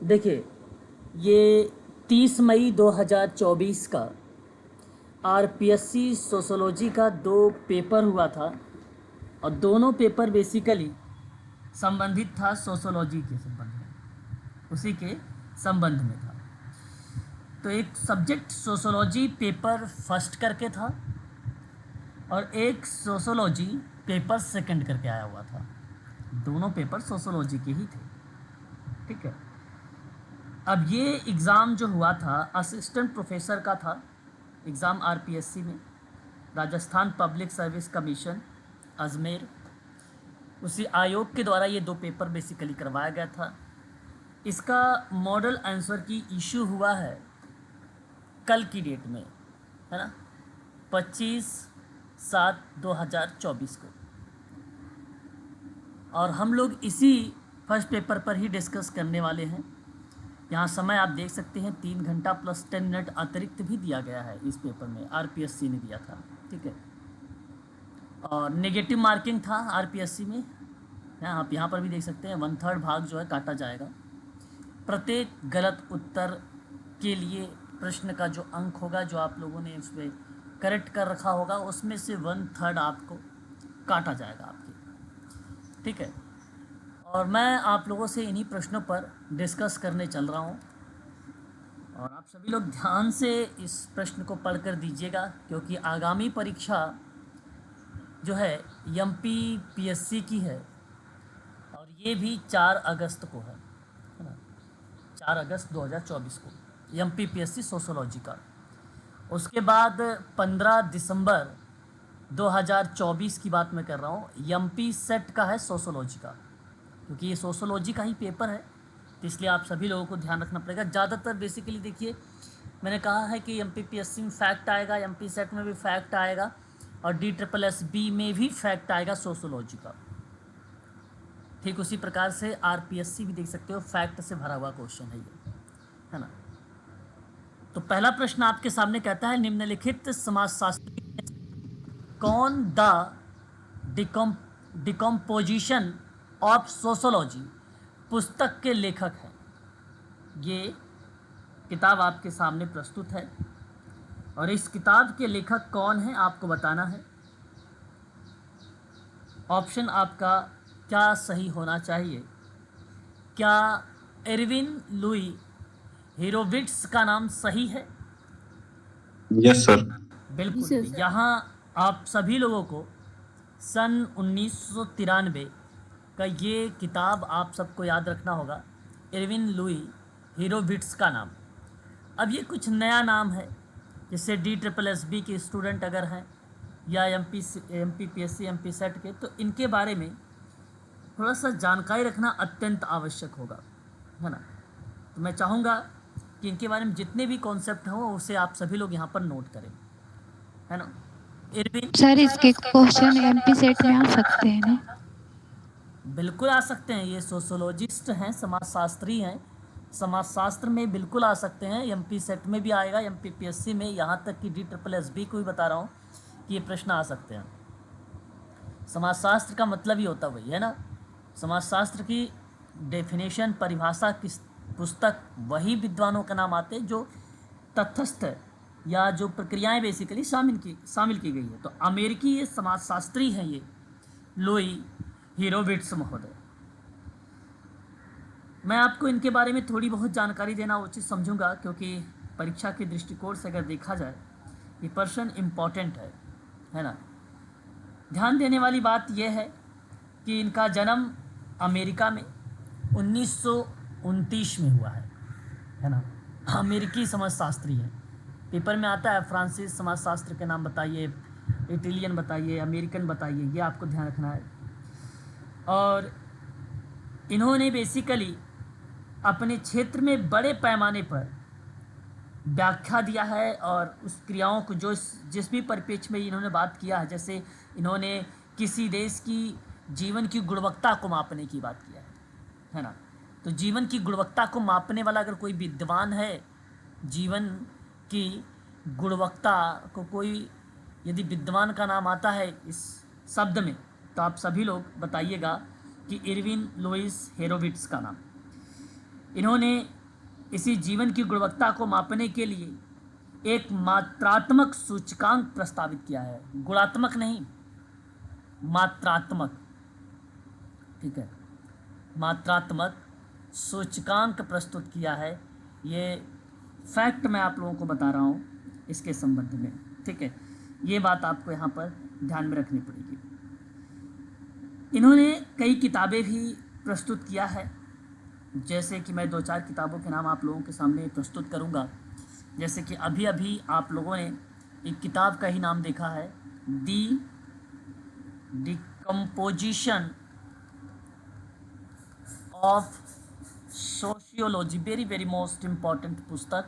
देखिए, ये 30 मई 2024 का आरपीएससी सोशोलॉजी का 2 पेपर हुआ था और दोनों पेपर बेसिकली संबंधित था सोशोलॉजी के संबंध में, उसी के संबंध में था। तो एक सब्जेक्ट सोशोलॉजी पेपर फर्स्ट करके था और एक सोशोलॉजी पेपर सेकंड करके आया हुआ था। दोनों पेपर सोशोलॉजी के ही थे, ठीक है। अब ये एग्ज़ाम जो हुआ था असिस्टेंट प्रोफेसर का था एग्ज़ाम आरपीएससी में, Rajasthan public service commission Ajmer, उसी आयोग के द्वारा ये 2 पेपर बेसिकली करवाया गया था। इसका मॉडल आंसर की इशू हुआ है कल की डेट में, है ना, 25/7/2024 को, और हम लोग इसी फर्स्ट पेपर पर ही डिस्कस करने वाले हैं। यहाँ समय आप देख सकते हैं 3 घंटा प्लस 10 मिनट अतिरिक्त भी दिया गया है इस पेपर में, आरपीएससी ने दिया था, ठीक है। और नेगेटिव मार्किंग था आरपीएससी में, आप यहाँ पर भी देख सकते हैं 1/3 भाग जो है काटा जाएगा। प्रत्येक गलत उत्तर के लिए प्रश्न का जो अंक होगा, जो आप लोगों ने उसमें करेक्ट कर रखा होगा, उसमें से 1/3 आपको काटा जाएगा आपके, ठीक है। और मैं आप लोगों से इन्हीं प्रश्नों पर डिस्कस करने चल रहा हूँ और आप सभी लोग ध्यान से इस प्रश्न को पढ़कर दीजिएगा, क्योंकि आगामी परीक्षा जो है एमपीपीएससी की है और ये भी 4 अगस्त को है ना, 4 अगस्त 2024 को एमपीपीएससी सोशोलॉजी का। उसके बाद 15 दिसंबर 2024 की बात मैं कर रहा हूँ, एमपी सेट का है सोशोलॉजी का, क्योंकि ये सोशोलॉजी का ही पेपर है, तो इसलिए आप सभी लोगों को ध्यान रखना पड़ेगा। ज़्यादातर बेसिकली देखिए, मैंने कहा है कि एमपीपीएससी में फैक्ट आएगा, एमपी सेट में भी फैक्ट आएगा और DSSB में भी फैक्ट आएगा सोशोलॉजी का। ठीक उसी प्रकार से आरपीएससी भी देख सकते हो, फैक्ट से भरा हुआ क्वेश्चन है ये, है ना। तो पहला प्रश्न आपके सामने कहता है, निम्नलिखित समाजशास्त्री कौन द डिकम्पोजिशन ऑफ सोशोलॉजी पुस्तक के लेखक हैं। ये किताब आपके सामने प्रस्तुत है और इस किताब के लेखक कौन है आपको बताना है। ऑप्शन आपका क्या सही होना चाहिए। क्या एरविन लुई हेरोविट्स का नाम सही है? Yes sir. बिल्कुल। यहाँ आप सभी लोगों को सन 1993 का ये किताब आप सबको याद रखना होगा, एरविन लुई हेरोविट्स का नाम। अब ये कुछ नया नाम है, जिससे DSSB के स्टूडेंट अगर हैं या एमपीपीएससी एमपी सेट के, तो इनके बारे में थोड़ा सा जानकारी रखना अत्यंत आवश्यक होगा, है ना। तो मैं चाहूँगा कि इनके बारे में जितने भी कॉन्सेप्ट हों उसे आप सभी लोग यहाँ पर नोट करें, है ना। सर इसके क्वेश्चन एमपी सेट में आ सकते हैं ना? बिल्कुल आ सकते हैं, ये सोशोलॉजिस्ट हैं, समाजशास्त्री हैं, समाजशास्त्र में बिल्कुल आ सकते हैं। एमपी सेट में भी आएगा, एमपीपीएससी में, यहाँ तक कि DSSB को भी बता रहा हूँ कि ये प्रश्न आ सकते हैं। समाजशास्त्र का मतलब ही होता वही है ना। समाजशास्त्र की डेफिनेशन, परिभाषा की पुस्तक वही विद्वानों का नाम आते हैं जो तथस्थ या जो प्रक्रियाएं बेसिकली शामिल की गई है। तो अमेरिकी ये समाजशास्त्री हैं, ये लुई हेरोविट्स महोदय। मैं आपको इनके बारे में थोड़ी बहुत जानकारी देना उचित समझूंगा, क्योंकि परीक्षा के दृष्टिकोण से अगर देखा जाए ये पर्सन इम्पॉर्टेंट है ना। ध्यान देने वाली बात यह है कि इनका जन्म अमेरिका में 1929 में हुआ है ना। अमेरिकी समाजशास्त्री है, पेपर में आता है फ्रांसीस समाजशास्त्र के नाम बताइए, इटालियन बताइए, अमेरिकन बताइए, ये आपको ध्यान रखना है। और इन्होंने बेसिकली अपने क्षेत्र में बड़े पैमाने पर व्याख्या दिया है और उस क्रियाओं को जो जिस भी परिप्रेक्ष्य में इन्होंने बात किया है, जैसे इन्होंने किसी देश की जीवन की गुणवत्ता को मापने की बात किया है ना। तो जीवन की गुणवत्ता को मापने वाला अगर कोई विद्वान है, जीवन की गुणवत्ता को कोई यदि विद्वान का नाम आता है इस शब्द में, तो आप सभी लोग बताइएगा कि एरविन लुईस हेरोविट्स का नाम। इन्होंने इसी जीवन की गुणवत्ता को मापने के लिए एक मात्रात्मक सूचकांक प्रस्तावित किया है, गुणात्मक नहीं, मात्रात्मक, ठीक है, मात्रात्मक सूचकांक प्रस्तुत किया है। ये फैक्ट मैं आप लोगों को बता रहा हूँ इसके संबंध में, ठीक है। ये बात आपको यहाँ पर ध्यान में रखनी पड़ेगी। इन्होंने कई किताबें भी प्रस्तुत किया है, जैसे कि मैं 2-4 किताबों के नाम आप लोगों के सामने प्रस्तुत करूँगा। जैसे कि अभी अभी आप लोगों ने एक किताब का ही नाम देखा है, the decomposition of sociology, very very most important पुस्तक।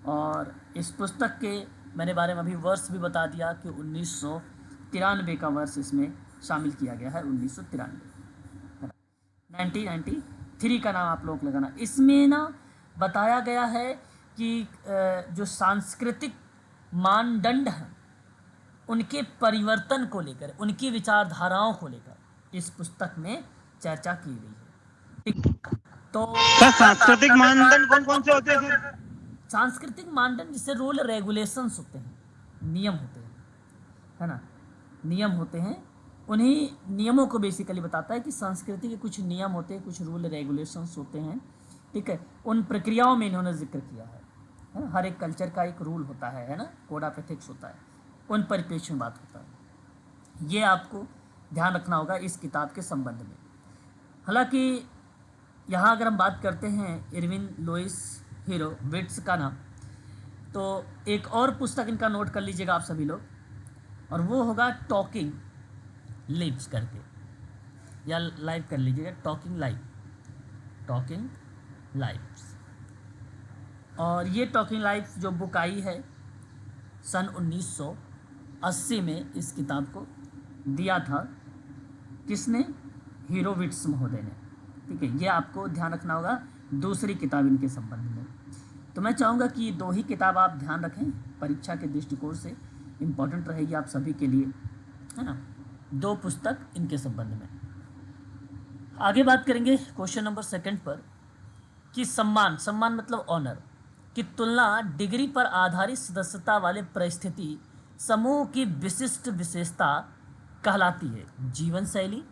और इस पुस्तक के मैंने बारे में अभी वर्ष भी बता दिया कि 1993 का वर्ष इसमें शामिल किया गया है, 1993, 1993 का नाम आप लोग लगाना। इसमें ना बताया गया है कि जो सांस्कृतिक मानदंड हैं उनके परिवर्तन को लेकर, उनकी विचारधाराओं को लेकर इस पुस्तक में चर्चा की गई है। तो सांस्कृतिक मानदंड कौन कौन से होते हैं सर? सांस्कृतिक मानदंड जिससे रूल रेगुलेशंस होते हैं, नियम होते हैं, है ना, नियम होते हैं। उन्हीं नियमों को बेसिकली बताता है कि संस्कृति के कुछ नियम होते हैं, कुछ रूल रेगुलेशंस होते हैं, ठीक है। उन प्रक्रियाओं में इन्होंने जिक्र किया है ना। हर एक कल्चर का एक रूल होता है ना, कोड ऑफ एथिक्स होता है, उन परिप्रेक्ष्य में बात होता है। ये आपको ध्यान रखना होगा इस किताब के संबंध में। हालांकि यहाँ अगर हम बात करते हैं इरविन लुइस होरोविट्ज का नाम, तो एक और पुस्तक इनका नोट कर लीजिएगा आप सभी लोग, और वो होगा टॉकिंग लिव्स करके, या लाइव कर लीजिएगा, टॉकिंग लाइव्स। और ये टॉकिंग लाइव्स जो बुक आई है सन 1980 में, इस किताब को दिया था किसने? होरोविट्ज महोदय ने, ठीक है। ये आपको ध्यान रखना होगा दूसरी किताब इनके संबंध में। तो मैं चाहूँगा कि 2 ही किताब आप ध्यान रखें, परीक्षा के दृष्टिकोण से इम्पॉर्टेंट रहेगी आप सभी के लिए, है ना, 2 पुस्तक इनके संबंध में। आगे बात करेंगे क्वेश्चन नंबर 2 पर कि सम्मान मतलब ऑनर की तुलना डिग्री पर आधारित सदस्यता वाले परिस्थिति समूह की विशिष्ट विशेषता कहलाती है। जीवन शैली,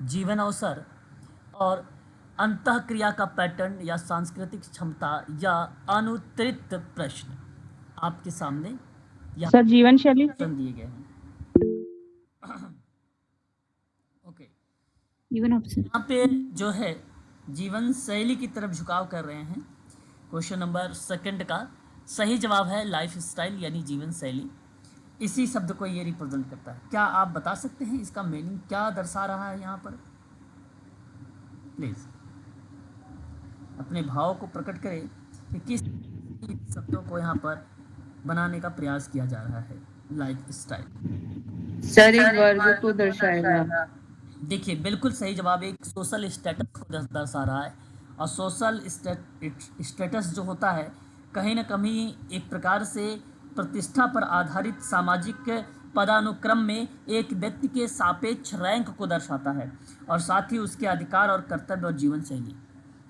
जीवन अवसर और अंतःक्रिया का पैटर्न या सांस्कृतिक क्षमता या अनुत्तरित प्रश्न आपके सामने सर जीवन शैली दिए गए हैं। ओके, इवन ऑप्शन यहाँ पे जो है जीवन शैली की तरफ झुकाव कर रहे हैं। क्वेश्चन नंबर 2 का सही जवाब है लाइफ स्टाइल यानी जीवन शैली। इसी शब्द को ये रिप्रेजेंट करता है। क्या आप बता सकते हैं इसका मीनिंग क्या दर्शा रहा है यहाँ पर? प्लीज अपने भाव को प्रकट करें कि किस शब्दों को यहाँ पर बनाने का प्रयास किया जा रहा है। लाइफ स्टाइल सर एक वर्ग को दर्शाएगा। देखिए बिल्कुल सही जवाब एक सोशल स्टेटस को दर्शा रहा है। और सोशल स्टेटस जो होता है कहीं ना कहीं एक प्रकार से प्रतिष्ठा पर आधारित सामाजिक पदानुक्रम में एक व्यक्ति के सापेक्ष रैंक को दर्शाता है और साथ ही उसके अधिकार और कर्तव्य और जीवन शैली,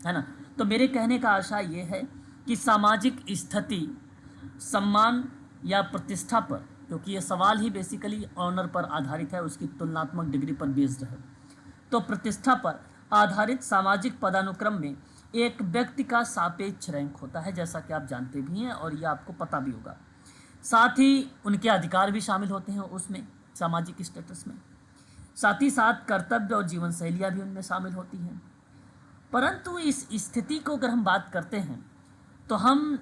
है ना। तो मेरे कहने का आशा ये है कि सामाजिक स्थिति, सम्मान या प्रतिष्ठा पर, क्योंकि ये सवाल ही बेसिकली ऑनर पर आधारित है, उसकी तुलनात्मक डिग्री पर बेस्ड है। तो प्रतिष्ठा पर आधारित सामाजिक पदानुक्रम में एक व्यक्ति का सापेक्ष रैंक होता है, जैसा कि आप जानते भी हैं और ये आपको पता भी होगा। साथ ही उनके अधिकार भी शामिल होते हैं उसमें, सामाजिक स्टेटस में। साथ ही साथ कर्तव्य और जीवन शैलियाँ भी उनमें शामिल होती हैं। परंतु इस स्थिति को अगर हम बात करते हैं तो हम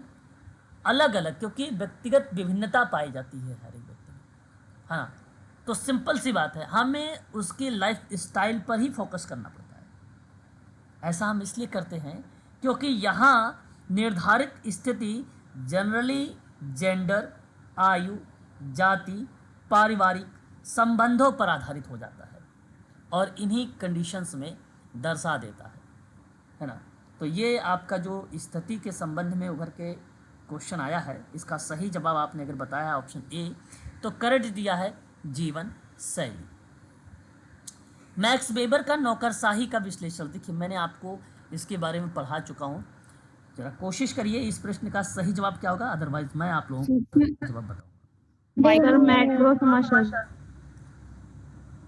अलग अलग, क्योंकि व्यक्तिगत विभिन्नता पाई जाती है हर एक व्यक्ति में, हाँ, तो सिंपल सी बात है, हमें उसकी लाइफ स्टाइल पर ही फोकस करना पड़ता है। ऐसा हम इसलिए करते हैं क्योंकि यहाँ निर्धारित स्थिति जनरली जेंडर, आयु, जाति, पारिवारिक संबंधों पर आधारित हो जाता है और इन्हीं कंडीशंस में दर्शा देता है ना। तो ये आपका जो स्थिति के संबंध में उभर के क्वेश्चन आया है, इसका सही जवाब आपने अगर बताया ऑप्शन ए, तो करेक्ट दिया है जीवन शैली। मैक्स वेबर का नौकरशाही का विश्लेषण, देखिए मैंने आपको इसके बारे में पढ़ा चुका हूँ। जरा कोशिश करिए इस प्रश्न का सही जवाब क्या होगा, अदरवाइज मैं आप लोगों को जवाब बताऊंगा। सर मैक्रो समाजशास्त्र।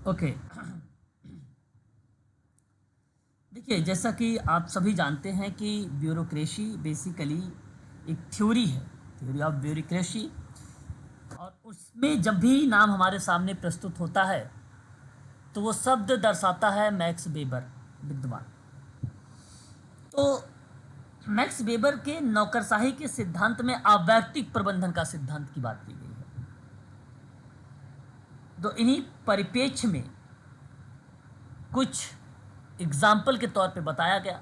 ओके, देखिए जैसा कि आप सभी जानते हैं कि ब्यूरोक्रेसी बेसिकली एक थ्योरी है, थ्योरी ऑफ ब्यूरोक्रेसी, और उसमें जब भी नाम हमारे सामने प्रस्तुत होता है तो वो शब्द दर्शाता है मैक्स वेबर विद्वान। तो मैक्स वेबर के नौकरशाही के सिद्धांत में अवैयक्तिक प्रबंधन का सिद्धांत की बात की गई है। तो इन्हीं परिप्रेक्ष्य में कुछ एग्जाम्पल के तौर पे बताया गया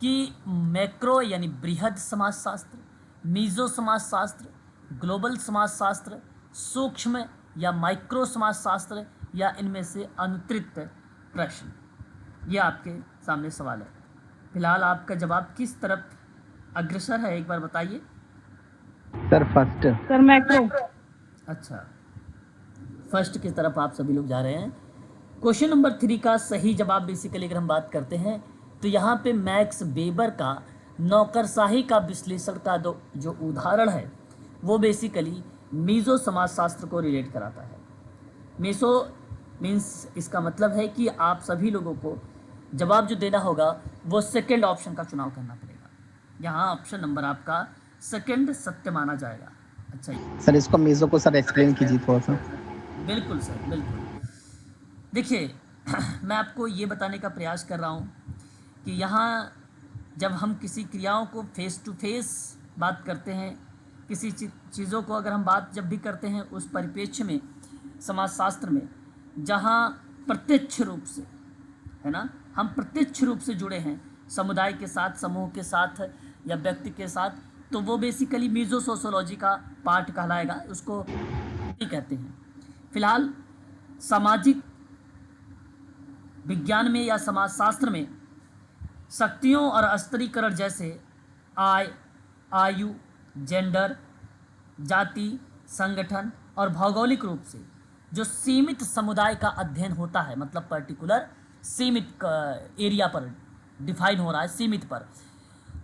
कि मैक्रो यानी बृहद समाजशास्त्र, मीजो समाजशास्त्र, ग्लोबल समाजशास्त्र, सूक्ष्म या माइक्रो समाजशास्त्र, या इनमें से अनुत्तरित प्रश्न। ये आपके सामने सवाल है। फिलहाल आपका जवाब किस तरफ अग्रसर है, एक बार बताइए। Sir first. Sir macro. अच्छा, फर्स्ट की तरफ आप सभी लोग जा रहे हैं। क्वेश्चन नंबर 3 का सही जवाब बेसिकली अगर हम बात करते हैं तो यहाँ पे मैक्स वेबर का नौकरशाही का विश्लेषण का जो उदाहरण है वो बेसिकली मीजो समाजशास्त्र को रिलेट कराता है। मीजो मीन्स इसका मतलब है कि आप सभी लोगों को जवाब जो देना होगा वो सेकंड ऑप्शन का चुनाव करना पड़ेगा। यहाँ ऑप्शन नंबर आपका सेकंड सत्य माना जाएगा। अच्छा सर इसको मीजो को सर एक्सप्लेन कीजिए थोड़ा सा। बिल्कुल सर, बिल्कुल। देखिए मैं आपको ये बताने का प्रयास कर रहा हूँ कि यहाँ जब हम किसी क्रियाओं को फेस टू फेस बात करते हैं, किसी चीज़ों को अगर हम बात जब भी करते हैं उस परिप्रेक्ष्य में समाजशास्त्र में जहाँ प्रत्यक्ष रूप से, है ना, हम प्रत्यक्ष रूप से जुड़े हैं समुदाय के साथ, समूह के साथ या व्यक्ति के साथ, तो वो बेसिकली मीजो सोशियोलॉजी का पार्ट कहलाएगा, उसको कहते हैं। फिलहाल सामाजिक विज्ञान में या समाजशास्त्र में शक्तियों और स्तरीकरण जैसे आय, आयु, जेंडर, जाति, संगठन और भौगोलिक रूप से जो सीमित समुदाय का अध्ययन होता है, मतलब पर्टिकुलर सीमित एरिया पर डिफाइन हो रहा है, सीमित पर,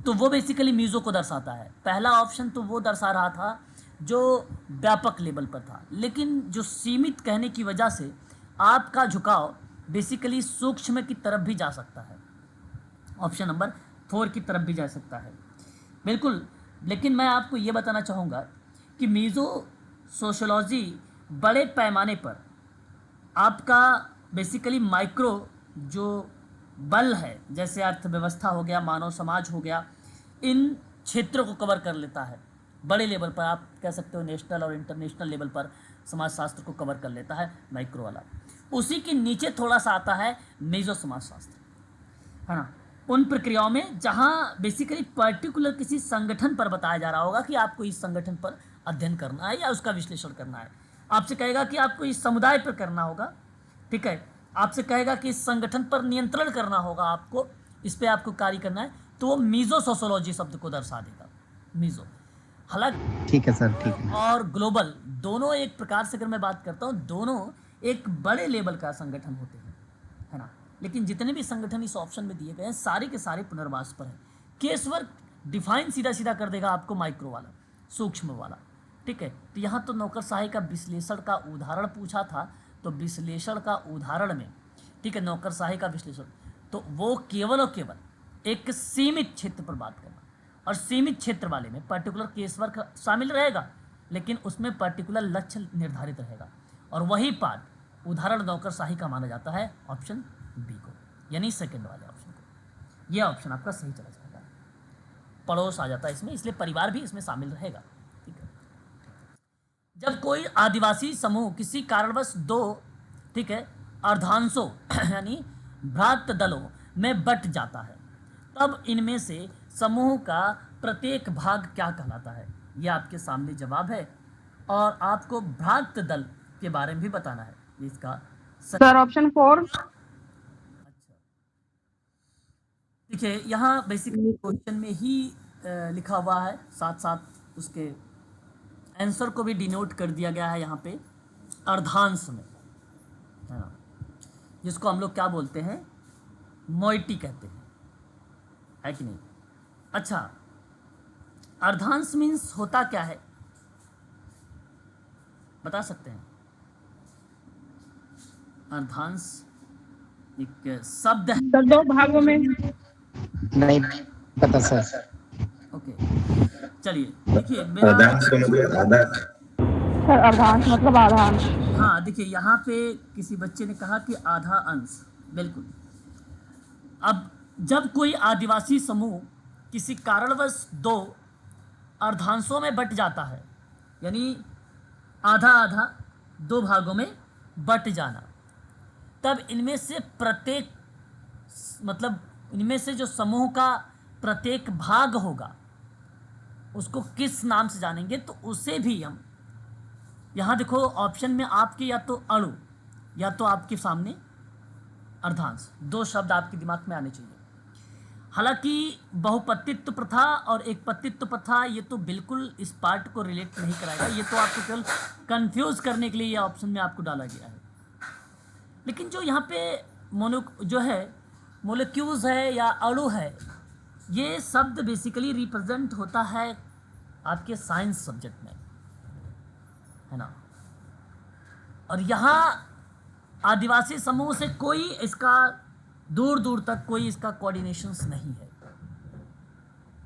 तो वो बेसिकली मीजो को दर्शाता है। पहला ऑप्शन तो वो दर्शा रहा था जो व्यापक लेवल पर था, लेकिन जो सीमित कहने की वजह से आपका झुकाव बेसिकली सूक्ष्म की तरफ भी जा सकता है, ऑप्शन नंबर 4 की तरफ भी जा सकता है, बिल्कुल। लेकिन मैं आपको ये बताना चाहूँगा कि मीजो सोशियोलॉजी बड़े पैमाने पर आपका बेसिकली माइक्रो जो बल है, जैसे अर्थव्यवस्था हो गया, मानव समाज हो गया, इन क्षेत्रों को कवर कर लेता है। बड़े लेवल पर आप कह सकते हो नेशनल और इंटरनेशनल लेवल पर समाजशास्त्र को कवर कर लेता है माइक्रो वाला। उसी के नीचे थोड़ा सा आता है मेजो समाजशास्त्र, है ना, उन प्रक्रियाओं में जहाँ बेसिकली पर्टिकुलर किसी संगठन पर बताया जा रहा होगा कि आपको इस संगठन पर अध्ययन करना है या उसका विश्लेषण करना है। आपसे कहेगा कि आपको इस समुदाय पर करना होगा, ठीक है, आपसे कहेगा कि इस संगठन पर नियंत्रण करना होगा, आपको इस पर आपको कार्य करना है, तो वो मीजो सोशियोलॉजी शब्द को दर्शा देगा, मीजो। हालांकि ठीक है सर, ठीक है। और ग्लोबल दोनों एक प्रकार से अगर मैं बात करता हूँ, दोनों एक बड़े लेवल का संगठन होते हैं, है ना, लेकिन जितने भी संगठन इस ऑप्शन में दिए गए हैं सारे के सारे पुनर्वास पर हैं। केस वर्क डिफाइन सीधा सीधा कर देगा आपको माइक्रो वाला, सूक्ष्म वाला, ठीक है। तो यहाँ तो नौकरशाही का विश्लेषण का उदाहरण पूछा था, तो विश्लेषण का उदाहरण में, ठीक है, नौकरशाही का विश्लेषण, तो वो केवल और केवल एक सीमित क्षेत्र पर बात करना, और सीमित क्षेत्र वाले में पर्टिकुलर केस वर्क शामिल रहेगा, लेकिन उसमें पर्टिकुलर लक्ष्य निर्धारित रहेगा, और वही पार्ट उदाहरण नौकरशाही का माना जाता है ऑप्शन बी को, यानी सेकंड वाले ऑप्शन को। यह ऑप्शन आपका सही चला जाएगा, पड़ोस आ जाता है इसमें, इसलिए परिवार भी इसमें शामिल रहेगा, ठीक है। जब कोई आदिवासी समूह किसी कारणवश दो, ठीक है, अर्धांशों यानी भ्रात दलों में बट जाता है, तब इनमें से समूह का प्रत्येक भाग क्या कहलाता है? यह आपके सामने जवाब है, और आपको भ्रात दल के बारे में भी बताना है। इसका सर ऑप्शन 4। अच्छा, देखिए यहाँ बेसिकली क्वेश्चन में ही लिखा हुआ है, साथ साथ उसके आंसर को भी डिनोट कर दिया गया है यहाँ पे अर्धांश में, है ना, जिसको हम लोग क्या बोलते हैं, मोइटी कहते हैं, है कि नहीं। अच्छा, अर्धांश मीन्स होता क्या है, बता सकते हैं? अर्धांश एक शब्द है। सर 2 भागों में। नहीं पता सर। ओके, चलिए देखिए मेरा, अर्धांश का मतलब आधा। सर अर्धांश मतलब आधांश। हाँ देखिए यहाँ पे किसी बच्चे ने कहा कि आधा अंश, बिल्कुल। अब जब कोई आदिवासी समूह किसी कारणवश 2 अर्धांशों में बट जाता है, यानी आधा आधा 2 भागों में बट जाना, तब इनमें से प्रत्येक, मतलब इनमें से जो समूह का प्रत्येक भाग होगा उसको किस नाम से जानेंगे, तो उसे भी हम यहाँ देखो ऑप्शन में आपके या तो अणु या तो आपके सामने अर्धांश, 2 शब्द आपके दिमाग में आने चाहिए। हालांकि बहुपतित्व प्रथा और एकपतित्व प्रथा ये तो बिल्कुल इस पार्ट को रिलेट नहीं कराएगा, ये तो आपको केवल कंफ्यूज करने के लिए ये ऑप्शन में आपको डाला गया है। लेकिन जो यहाँ पे जो है मोलिक्यूल्स है या अणु है, ये शब्द बेसिकली रिप्रेजेंट होता है आपके साइंस सब्जेक्ट में, है ना। और यहाँ आदिवासी समूह से कोई इसका दूर दूर तक कोई इसका कोऑर्डिनेशंस नहीं है,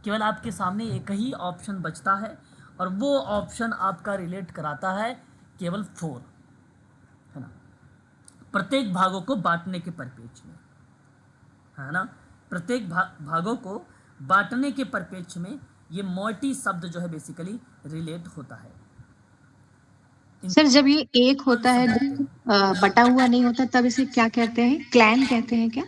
केवल आपके सामने एक ही ऑप्शन बचता है और वो ऑप्शन आपका रिलेट कराता है केवल 4, है ना, प्रत्येक भागों को बांटने के परिप्रेक्ष्य में, है ना, प्रत्येक भागों को बांटने के परिप्रेक्ष्य में ये मोइटी शब्द जो है बेसिकली रिलेट होता है। सर जब ये एक होता है बटा हुआ नहीं होता तब इसे क्या कहते हैं, क्लैन कहते हैं क्या?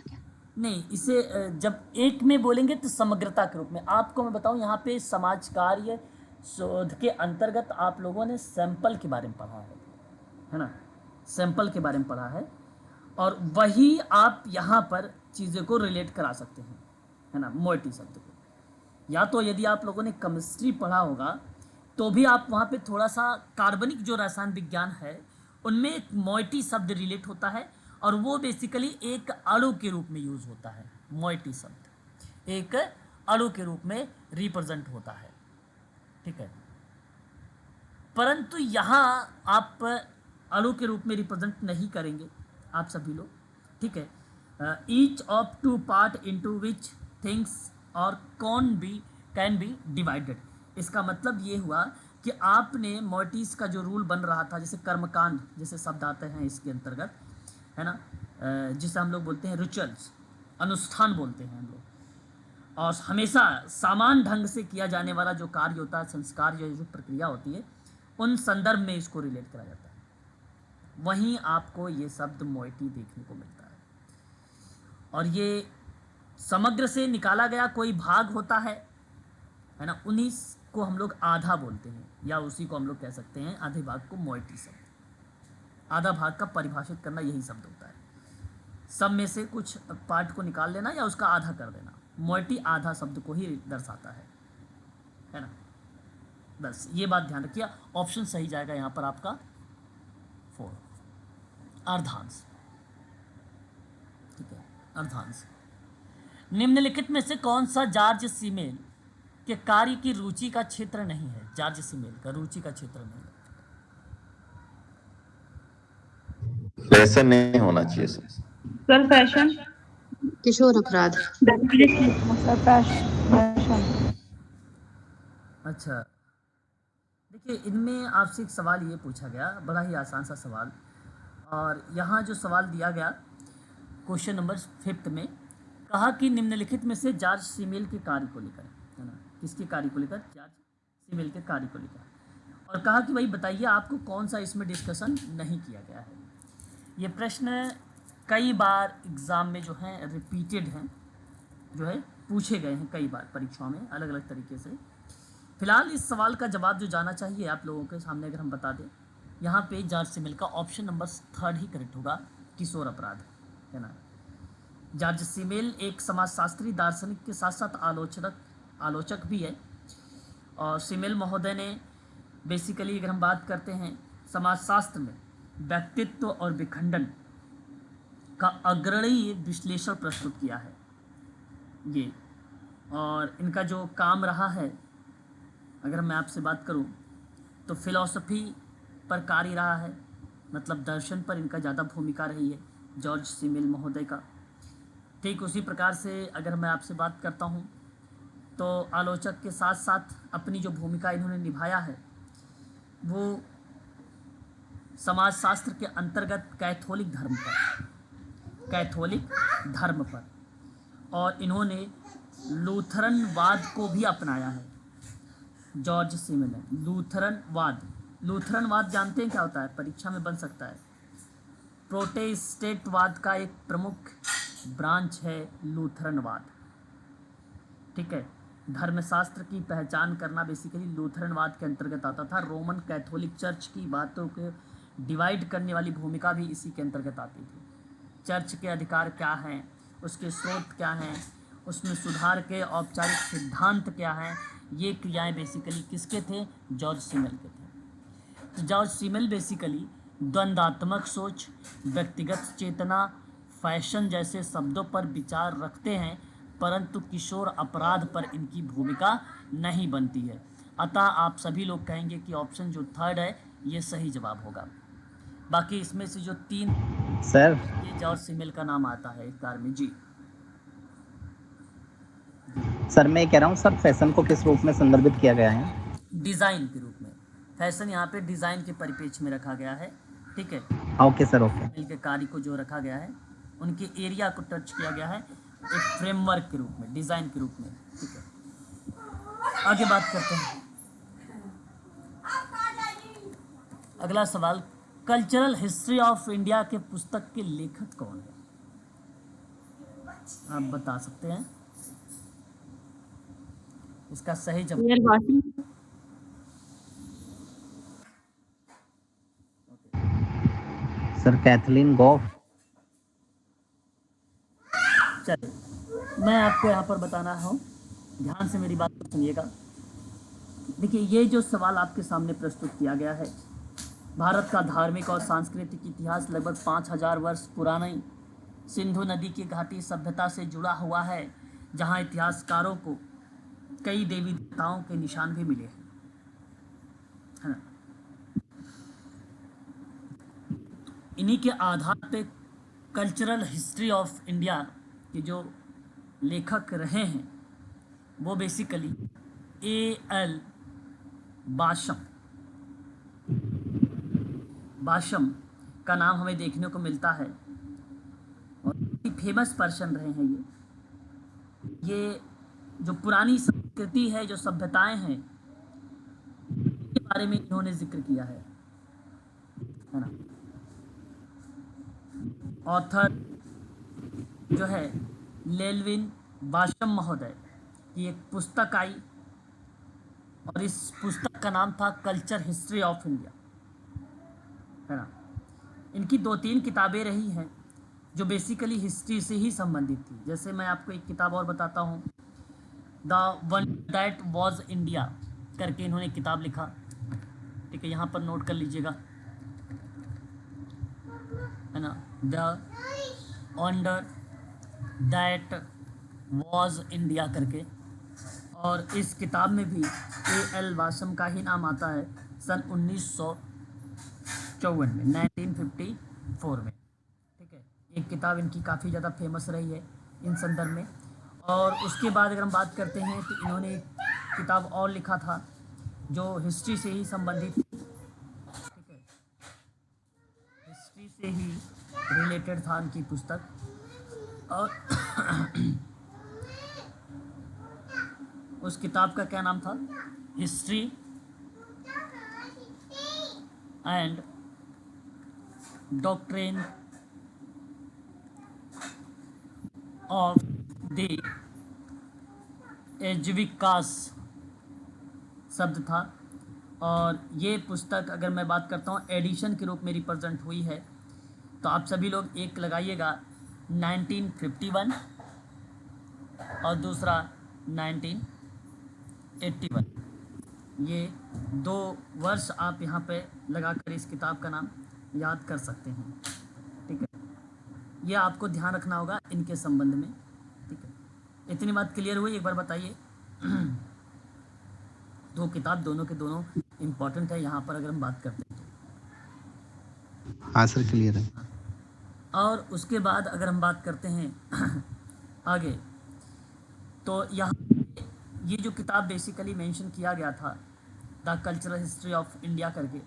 नहीं, इसे जब एक में बोलेंगे तो समग्रता के रूप में। आपको मैं बताऊं, यहाँ पे समाज कार्य शोध के अंतर्गत आप लोगों ने सैंपल के बारे में पढ़ा है ना, सैंपल के बारे में पढ़ा है, और वही आप यहाँ पर चीज़ों को रिलेट करा सकते हैं, है ना, मोइटी शब्द को। या तो यदि आप लोगों ने केमिस्ट्री पढ़ा होगा तो भी आप वहाँ पे थोड़ा सा कार्बनिक जो रसायन विज्ञान है उनमें एक मोइटी शब्द रिलेट होता है, और वो बेसिकली एक अणु के रूप में यूज होता है। मोइटी शब्द एक अणु के रूप में रिप्रेजेंट होता है, ठीक है। परंतु यहाँ आप अणु के रूप में रिप्रेजेंट नहीं करेंगे आप सभी लोग, ठीक है। Each of 2 part into which things और कैन बी डिवाइडेड। इसका मतलब ये हुआ कि आपने मोइटीज का जो रूल बन रहा था, जैसे कर्मकांड जैसे शब्द आते हैं इसके अंतर्गत, है ना, जिसे हम लोग बोलते हैं रिचुअल्स, अनुष्ठान बोलते हैं हम लोग, और हमेशा समान ढंग से किया जाने वाला जो कार्य होता है, संस्कार जो प्रक्रिया होती है, उन संदर्भ में इसको रिलेट करा जाता है। वहीं आपको ये शब्द मोइटी देखने को मिलता है, और ये समग्र से निकाला गया कोई भाग होता है ना, उन्हीं को हम लोग आधा बोलते हैं, या उसी को हम लोग कह सकते हैं आधे भाग को मोइटी शब्द। आधा भाग का परिभाषित करना यही शब्द होता है, सब में से कुछ पार्ट को निकाल लेना या उसका आधा कर देना। मोइटी आधा शब्द को ही दर्शाता है ना। बस ये बात ध्यान रखिए, ऑप्शन सही जाएगा यहाँ पर आपका 4, अर्धांश, ठीक है, अर्धांश। निम्नलिखित में से कौन सा जॉर्ज सीमेल के कार्य की रुचि का क्षेत्र नहीं है? जॉर्ज सीमेल का रुचि का क्षेत्र नहीं है। फैशन नहीं होना चाहिए सर। Sir fashion. किशोर अपराध। Sir fashion. अच्छा, देखिए इनमें आपसे एक सवाल ये पूछा गया, बड़ा ही आसान सा सवाल, और यहाँ जो सवाल दिया गया क्वेश्चन नंबर 5 में, कहा कि निम्नलिखित में से जॉर्ज सीमेल के कार्य को लेकर, है ना, किसके कार्य को लेकर? जॉर्ज सीमेल के कार्य को लेकर, और कहा कि भाई बताइए आपको कौन सा इसमें डिस्कशन नहीं किया गया है। ये प्रश्न कई बार एग्ज़ाम में जो है रिपीटेड हैं, जो है पूछे गए हैं कई बार परीक्षाओं में अलग अलग तरीके से। फिलहाल इस सवाल का जवाब जो जाना चाहिए आप लोगों के सामने अगर हम बता दें, यहाँ पे जॉर्ज सीमेल का ऑप्शन नंबर 3 ही करेक्ट होगा, किशोर अपराध, है ना। जॉर्ज सीमेल एक समाजशास्त्री, दार्शनिक के साथ साथ आलोचक भी है, और सीमेल महोदय ने बेसिकली अगर हम बात करते हैं समाजशास्त्र में व्यक्तित्व और विखंडन का अग्रणी विश्लेषण प्रस्तुत किया है ये, और इनका जो काम रहा है अगर मैं आपसे बात करूं तो फिलॉसफी पर कार्य रहा है, मतलब दर्शन पर इनका ज़्यादा भूमिका रही है जॉर्ज सी मिल महोदय का। ठीक उसी प्रकार से अगर मैं आपसे बात करता हूं तो आलोचक के साथ साथ अपनी जो भूमिका इन्होंने निभाया है वो समाजशास्त्र के अंतर्गत कैथोलिक धर्म पर, और इन्होंने लूथरनवाद को भी अपनाया है। जॉर्ज सिमिल ने लूथरनवाद जानते हैं क्या होता है? परीक्षा में बन सकता है। प्रोटेस्टेंटवाद का एक प्रमुख ब्रांच है लूथरनवाद। ठीक है, धर्मशास्त्र की पहचान करना बेसिकली लूथरनवाद के अंतर्गत आता था। रोमन कैथोलिक चर्च की बातों को डिवाइड करने वाली भूमिका भी इसी के अंतर्गत आती थी। चर्च के अधिकार क्या हैं, उसके स्रोत क्या हैं, उसमें सुधार के औपचारिक सिद्धांत क्या हैं, ये क्रियाएं बेसिकली किसके थे? जॉर्ज सिमिल के थे। तो जॉर्ज सिमिल बेसिकली द्वंद्वात्मक सोच, व्यक्तिगत चेतना, फैशन जैसे शब्दों पर विचार रखते हैं, परंतु किशोर अपराध पर इनकी भूमिका नहीं बनती है। अतः आप सभी लोग कहेंगे कि ऑप्शन जो थर्ड है ये सही जवाब होगा। बाकी इसमें से जो 3 सर ये जॉर्ज सिमिल का नाम आता है इस बार में। जी सर मैं कह रहा हूँ सर, फैशन को किस रूप में संदर्भित किया गया है? डिज़ाइन के रूप में। फैशन यहाँ पे डिज़ाइन के परिप्रेक्ष्य में रखा गया है। ठीक है, ओके सर, ओके। सिमिल के कार्य को जो रखा गया है उनके एरिया को टच किया गया है एक फ्रेमवर्क के रूप में, डिज़ाइन के रूप में। ठीक है, आगे बात करते हैं। अगला सवाल, कल्चरल हिस्ट्री ऑफ इंडिया के पुस्तक के लेखक कौन है? आप बता सकते हैं इसका सही जवाब? रियल वासी। Sir Kathleen Gough. चलिए मैं आपको यहाँ पर बताना हूँ, ध्यान से मेरी बात को सुनिएगा। देखिए, ये जो सवाल आपके सामने प्रस्तुत किया गया है, भारत का धार्मिक और सांस्कृतिक इतिहास लगभग 5000 वर्ष पुरानी सिंधु नदी की घाटी सभ्यता से जुड़ा हुआ है, जहाँ इतिहासकारों को कई देवी देवताओं के निशान भी मिले हैं, है ना। इन्हीं के आधार पे कल्चरल हिस्ट्री ऑफ इंडिया के जो लेखक रहे हैं वो बेसिकली A.L. बाशम का नाम हमें देखने को मिलता है, और फेमस पर्सन रहे हैं ये जो पुरानी संस्कृति है, जो सभ्यताएं हैं, के बारे में इन्होंने जिक्र किया है ना। ऑथर जो है लेल्विन बाशम महोदय की एक पुस्तक आई, और इस पुस्तक का नाम था कल्चर हिस्ट्री ऑफ इंडिया, है ना। इनकी 2-3 किताबें रही हैं जो बेसिकली हिस्ट्री से ही संबंधित थी। जैसे मैं आपको एक किताब और बताता हूँ, the wonder that was India करके इन्होंने किताब लिखा। ठीक है, यहाँ पर नोट कर लीजिएगा, है ना, the wonder that was India करके। और इस किताब में भी A.L. बाशम का ही नाम आता है सन 1954 में, 1954 में। ठीक है, एक किताब इनकी काफ़ी ज़्यादा फेमस रही है इन संदर्भ में। और उसके बाद अगर हम बात करते हैं तो इन्होंने एक किताब और लिखा था जो हिस्ट्री से ही संबंधित, ठीक है, हिस्ट्री से ही रिलेटेड था इनकी पुस्तक। और उस किताब का क्या नाम था? History and doctrine of the एजविकास शब्द था। और ये पुस्तक अगर मैं बात करता हूँ एडिशन के रूप में रिप्रेजेंट हुई है, तो आप सभी लोग एक लगाइएगा 1951 और दूसरा 1981। ये 2 वर्ष आप यहाँ पे लगाकर इस किताब का नाम याद कर सकते हैं। ठीक है, ये आपको ध्यान रखना होगा इनके संबंध में। ठीक है, इतनी बात क्लियर हुई? एक बार बताइए। दो किताब दोनों के दोनों इम्पोर्टेंट है यहाँ पर अगर हम बात करते हैं तो। हाँ सर क्लियर है। और उसके बाद अगर हम बात करते हैं आगे, तो यहाँ ये जो किताब बेसिकली मेंशन किया गया था, the cultural history of India करके,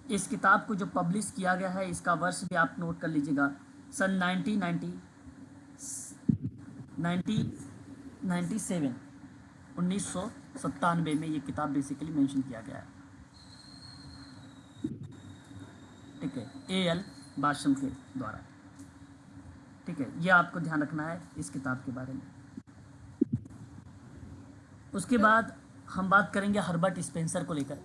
इस किताब को जो पब्लिश किया गया है इसका वर्ष भी आप नोट कर लीजिएगा, सन 1997 में ये किताब बेसिकली मेंशन किया गया है। ठीक है, A.L. बाशम के द्वारा। ठीक है, ये आपको ध्यान रखना है इस किताब के बारे में। उसके बाद हम बात करेंगे हर्बर्ट स्पेंसर को लेकर।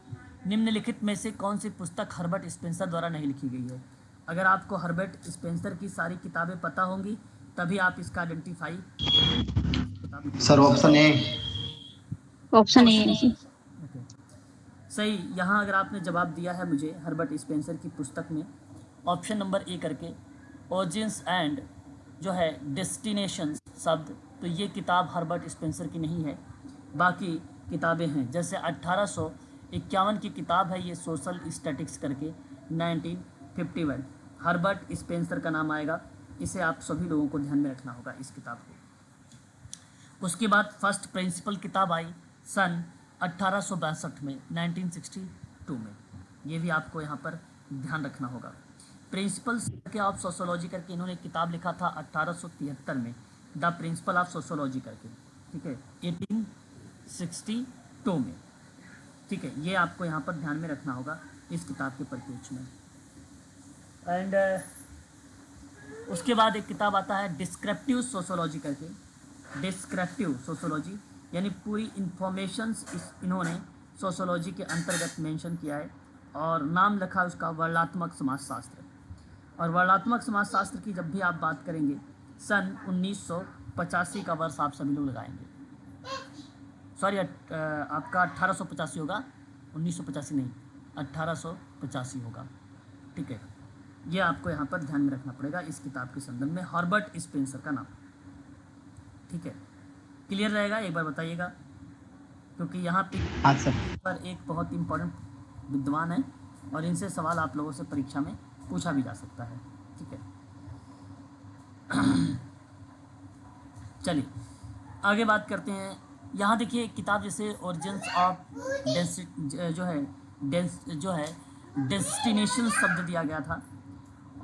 निम्नलिखित में से कौन सी पुस्तक हर्बर्ट स्पेंसर द्वारा नहीं लिखी गई है? अगर आपको हर्बर्ट स्पेंसर की सारी किताबें पता होंगी तभी आप इसका identify. Sir option A. Option A है जी। ओके, सही। यहाँ अगर आपने जवाब दिया है मुझे हर्बर्ट स्पेंसर की पुस्तक में ऑप्शन नंबर ए करके, ओरिजिन्स एंड जो है डेस्टिनेशंस शब्द, तो ये किताब हर्बर्ट स्पेंसर की नहीं है, बाकी किताबें हैं। जैसे 1851 की किताब है ये सोशल स्टैटिक्स करके, 1951 हर्बर्ट स्पेंसर का नाम आएगा। इसे आप सभी लोगों को ध्यान में रखना होगा इस किताब को। उसके बाद फर्स्ट प्रिंसिपल किताब आई सन 1862 में, 1962 में। ये भी आपको यहाँ पर ध्यान रखना होगा। प्रिंसिपल्स ऑफ सोशोलॉजी करके इन्होंने एक किताब लिखा था 1873 में, द प्रिंसिपल ऑफ सोशोलॉजी करके। ठीक है, 1862 में। ठीक है, ये आपको यहाँ पर ध्यान में रखना होगा इस किताब के परिप्रेक्ष्य में। एंड उसके बाद एक किताब आता है डिस्क्रिप्टिव सोशोलॉजी करके, डिस्क्रिप्टिव सोशोलॉजी यानी पूरी इंफॉर्मेशंस इन्होंने सोशोलॉजी के अंतर्गत मेंशन किया है, और नाम लिखा उसका वर्णात्मक समाजशास्त्र। और वर्णात्मक समाजशास्त्र की जब भी आप बात करेंगे सन 1985 का वर्ष आप सभी लोग लगाएंगे। सॉरी, आपका 1885 होगा, 1985 नहीं, 1885 होगा। ठीक है, ये आपको यहाँ पर ध्यान में रखना पड़ेगा इस किताब के संदर्भ में, हर्बर्ट स्पेंसर का नाम। ठीक है, क्लियर रहेगा? एक बार बताइएगा, क्योंकि यहाँ पर एक बहुत इम्पोर्टेंट विद्वान है और इनसे सवाल आप लोगों से परीक्षा में पूछा भी जा सकता है। ठीक है, चलिए आगे बात करते हैं। यहाँ देखिए किताब जैसे ओरिजिन्स ऑफ जो है डेस्टिनेशन शब्द दिया गया था,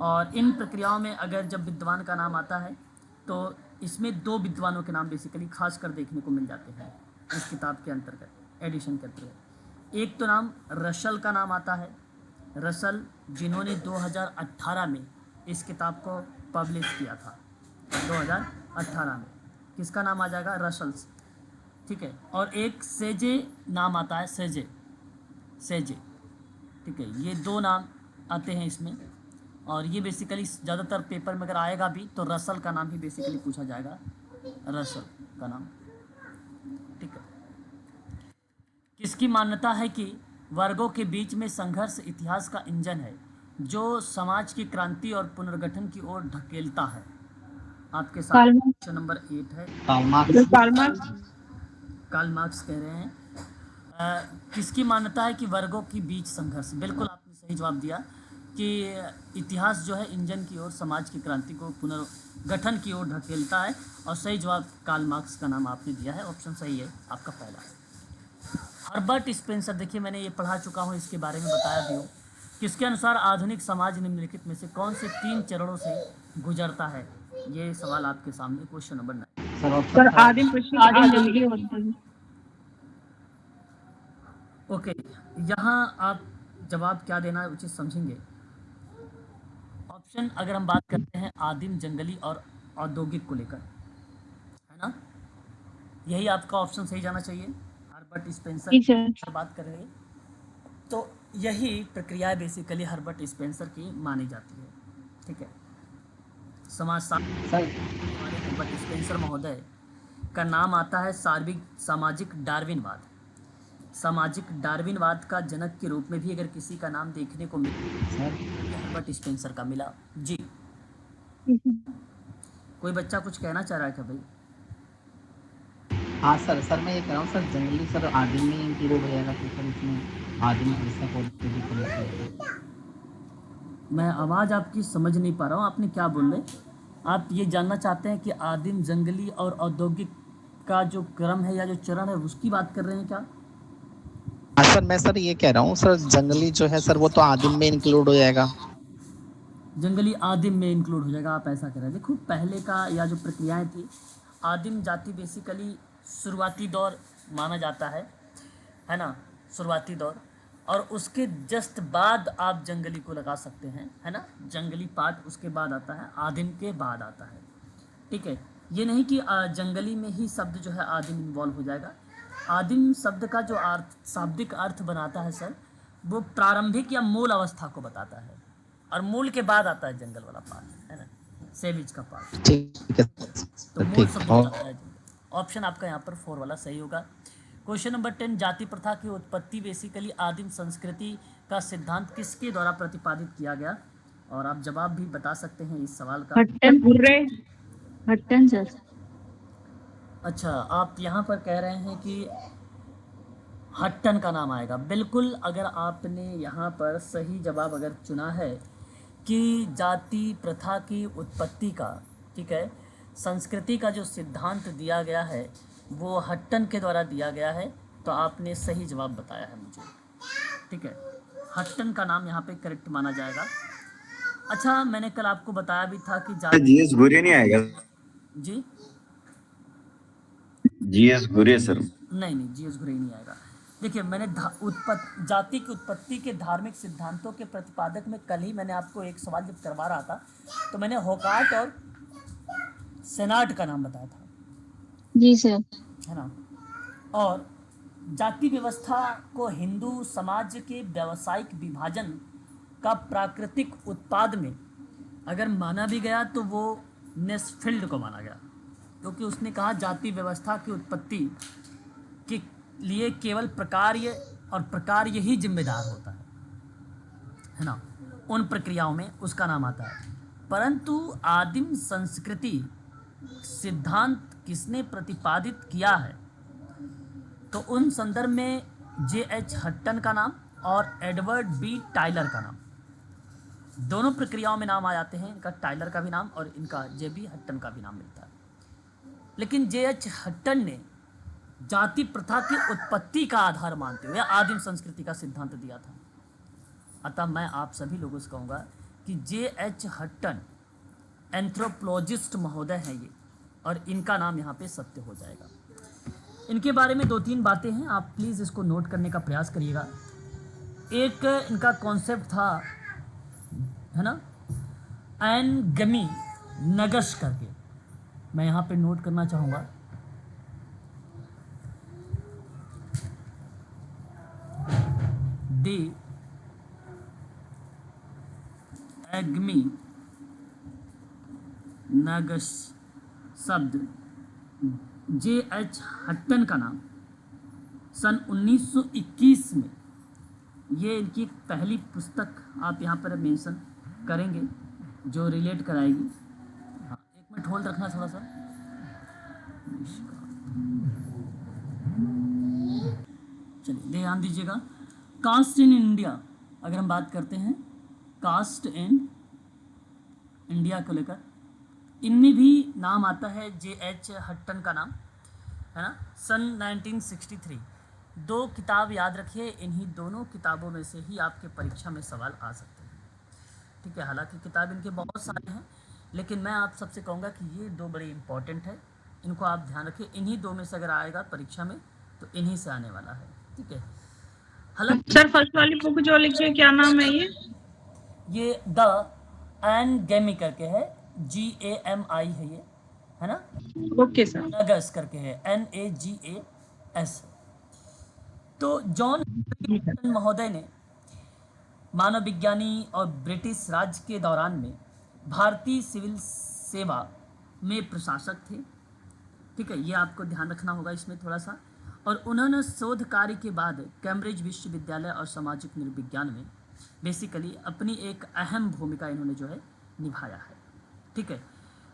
और इन प्रक्रियाओं में अगर जब विद्वान का नाम आता है तो इसमें दो विद्वानों के नाम बेसिकली खास कर देखने को मिल जाते हैं इस किताब के अंतर्गत, एडिशन के अंतर्गत। एक तो नाम रशल का नाम आता है, रशल, जिन्होंने 2018 में इस किताब को पब्लिश किया था, 2018 में। किसका नाम आ जाएगा? रशल्स। ठीक है, और एक सेजे नाम आता है, सेजे। ठीक है, ये दो नाम आते हैं इसमें, और ये बेसिकली ज़्यादातर पेपर में अगर आएगा भी तो रसल का नाम ही बेसिकली पूछा जाएगा, रसल का नाम। ठीक है, किसकी मान्यता है कि वर्गों के बीच में संघर्ष इतिहास का इंजन है जो समाज की क्रांति और पुनर्गठन की ओर ढकेलता है? आपके साथ क्वेश्चन नंबर 8 है। कार्ल मार्क्स कह रहे हैं। किसकी मान्यता है कि वर्गों के बीच संघर्ष? बिल्कुल आपने सही जवाब दिया कि इतिहास जो है इंजन की ओर, समाज की क्रांति को पुनर्गठन की ओर ढकेलता है, और सही जवाब कार्ल मार्क्स का नाम आपने दिया है, ऑप्शन सही है आपका पहला। हर्बर्ट स्पेंसर, देखिए मैंने ये पढ़ा चुका हूँ, इसके बारे में बताया भी हूँ। किसके अनुसार आधुनिक समाज निम्नलिखित में से कौन से 3 चरणों से गुजरता है? ये सवाल आपके सामने, क्वेश्चन नंबर 9। सर आदिम पुरुष जल्दी होता है। ओके, यहाँ आप जवाब क्या देना है उचित समझेंगे। ऑप्शन अगर हम बात करते हैं आदिम, जंगली और औद्योगिक को लेकर, है ना, यही आपका ऑप्शन सही जाना चाहिए। हर्बर्ट स्पेंसर की बात कर रहे हैं तो यही प्रक्रिया बेसिकली हर्बर्ट स्पेंसर की मानी जाती है। ठीक है, समाजशास्त्र हर्बर्ट स्पेंसर महोदय का नाम आता है सामाजिक डार्विनवाद। सामाजिक डार्विनवाद का जनक के रूप में भी अगर किसी का नाम देखने को मिला, हर्बर्ट स्पेंसर का मिला जी। कोई बच्चा कुछ कहना चाह रहा है क्या भाई? हाँ सर, मैं ये कह रहा हूँ सर, जनरली सर आदिम में इंक्लूड हो जाएगा तो सर इसमें आदिम ऐसा कोई भी करना चाहिए। मैं आवाज़ आपकी समझ नहीं पा रहा हूँ, आपने क्या बोल रहे? आप ये जानना चाहते हैं कि आदिम, जंगली और औद्योगिक का जो क्रम है या जो चरण है उसकी बात कर रहे हैं क्या? हाँ सर, मैं सर ये कह रहा हूँ सर, जंगली जो है सर वो तो आदिम में इंक्लूड हो जाएगा। जंगली आदिम में इंक्लूड हो जाएगा, आप ऐसा कह रहे हैं। देखो पहले का या जो प्रक्रियाएं थी, आदिम जाति बेसिकली शुरुआती दौर माना जाता है ना, शुरुआती दौर, और उसके जस्ट बाद आप जंगली को लगा सकते हैं, है ना। जंगली पार्ट उसके बाद आता है, आदिम के बाद आता है, ठीक है। ये नहीं कि जंगली में ही शब्द जो है आदिम इन्वॉल्व हो जाएगा। आदिम शब्द का जो अर्थ, शाब्दिक अर्थ बनाता है सर, वो प्रारंभिक या मूल अवस्था को बताता है, और मूल के बाद आता है जंगल वाला पार्ट, है ना, सेविज का पार्ट। ठीक है तो सर, मूल ठीक शब्द है। बताता है जंगल। ऑप्शन आपका यहाँ पर 4 वाला सही होगा। क्वेश्चन नंबर 10, जाति प्रथा की उत्पत्ति बेसिकली आदिम संस्कृति का सिद्धांत किसके द्वारा प्रतिपादित किया गया? और आप जवाब भी बता सकते हैं इस सवाल का। Hutton hurray, Hutton sir. अच्छा, आप यहाँ पर कह रहे हैं कि हट्टन का नाम आएगा। बिल्कुल, अगर आपने यहाँ पर सही जवाब अगर चुना है कि जाति प्रथा की उत्पत्ति का, ठीक है, संस्कृति का जो सिद्धांत दिया गया है वो हट्टन के द्वारा दिया गया है, तो आपने सही जवाब बताया है मुझे, ठीक है। हट्टन का नाम यहाँ पे करेक्ट माना जाएगा। अच्छा, मैंने कल आपको बताया भी था कि जाति, जीएस घुरे नहीं आएगा? जी जीएस घुरे सर। नहीं नहीं, जीएस घुरे ही नहीं आएगा। देखिए, मैंने जाति की उत्पत्ति के धार्मिक सिद्धांतों के प्रतिपादक में कल ही मैंने आपको एक सवाल जब करवा रहा था तो मैंने होकार्ट और सेनाट का नाम बताया था, जी सर। है ना। और जाति व्यवस्था को हिंदू समाज के व्यावसायिक विभाजन का प्राकृतिक उत्पाद में अगर माना भी गया तो वो नेस्फील्ड को माना गया, क्योंकि उसने कहा जाति व्यवस्था की उत्पत्ति के लिए केवल प्रकार्य और प्रकार्य ही जिम्मेदार होता है ना, उन प्रक्रियाओं में उसका नाम आता है। परंतु आदिम संस्कृति सिद्धांत किसने प्रतिपादित किया है, तो उन संदर्भ में J.H. हट्टन का नाम और एडवर्ड बी टाइलर का नाम, दोनों प्रक्रियाओं में नाम आ जाते हैं। इनका टाइलर का भी नाम और इनका J.B. हट्टन का भी नाम मिलता है। लेकिन J.H. हट्टन ने जाति प्रथा की उत्पत्ति का आधार मानते हुए आदिम संस्कृति का सिद्धांत दिया था। अतः मैं आप सभी लोगों से कहूँगा कि J.H. हट्टन एंथ्रोपोलॉजिस्ट महोदय हैं ये, और इनका नाम यहाँ पे सत्य हो जाएगा। इनके बारे में 2-3 बातें हैं, आप प्लीज़ इसको नोट करने का प्रयास करिएगा। एक इनका कॉन्सेप्ट था, है ना, एनगमी नगश करके, मैं यहाँ पे नोट करना चाहूँगा। दी एग्मी नगश शब्द J.H. हट्टन का नाम सन 1921 में, ये इनकी पहली पुस्तक आप यहाँ पर मेंशन करेंगे जो रिलेट कराएगी। हाँ, 1 मिनट होल्ड रखना थोड़ा सा। चलिए ध्यान दीजिएगा। कास्ट इन इंडिया, अगर हम बात करते हैं कास्ट इन इंडिया को लेकर, इनमें भी नाम आता है J.H. हट्टन का नाम, है ना, सन 1963। 2 किताब याद रखिए, इन्हीं दोनों किताबों में से ही आपके परीक्षा में सवाल आ सकते हैं, ठीक है। हालांकि किताब इनके बहुत सारे हैं, लेकिन मैं आप सबसे कहूँगा कि ये 2 बड़े इंपॉर्टेंट है, इनको आप ध्यान रखिए। इन्हीं 2 में से अगर आएगा परीक्षा में तो इन्हीं से आने वाला है, ठीक है। हालांकि सर फर्स्ट वाली बुक जो लिखी है क्या नाम है ये द एनगेमी करके है, GAMI है ये, है ना, ओके सर। नगस करके है, NAGAS। तो जॉन हट्टन महोदय ने मानव विज्ञानी और ब्रिटिश राज के दौरान में भारतीय सिविल सेवा में प्रशासक थे, ठीक है, ये आपको ध्यान रखना होगा इसमें थोड़ा सा। और उन्होंने शोध कार्य के बाद कैम्ब्रिज विश्वविद्यालय और सामाजिक नृविज्ञान में बेसिकली अपनी एक अहम भूमिका इन्होंने जो है निभाया है, ठीक है।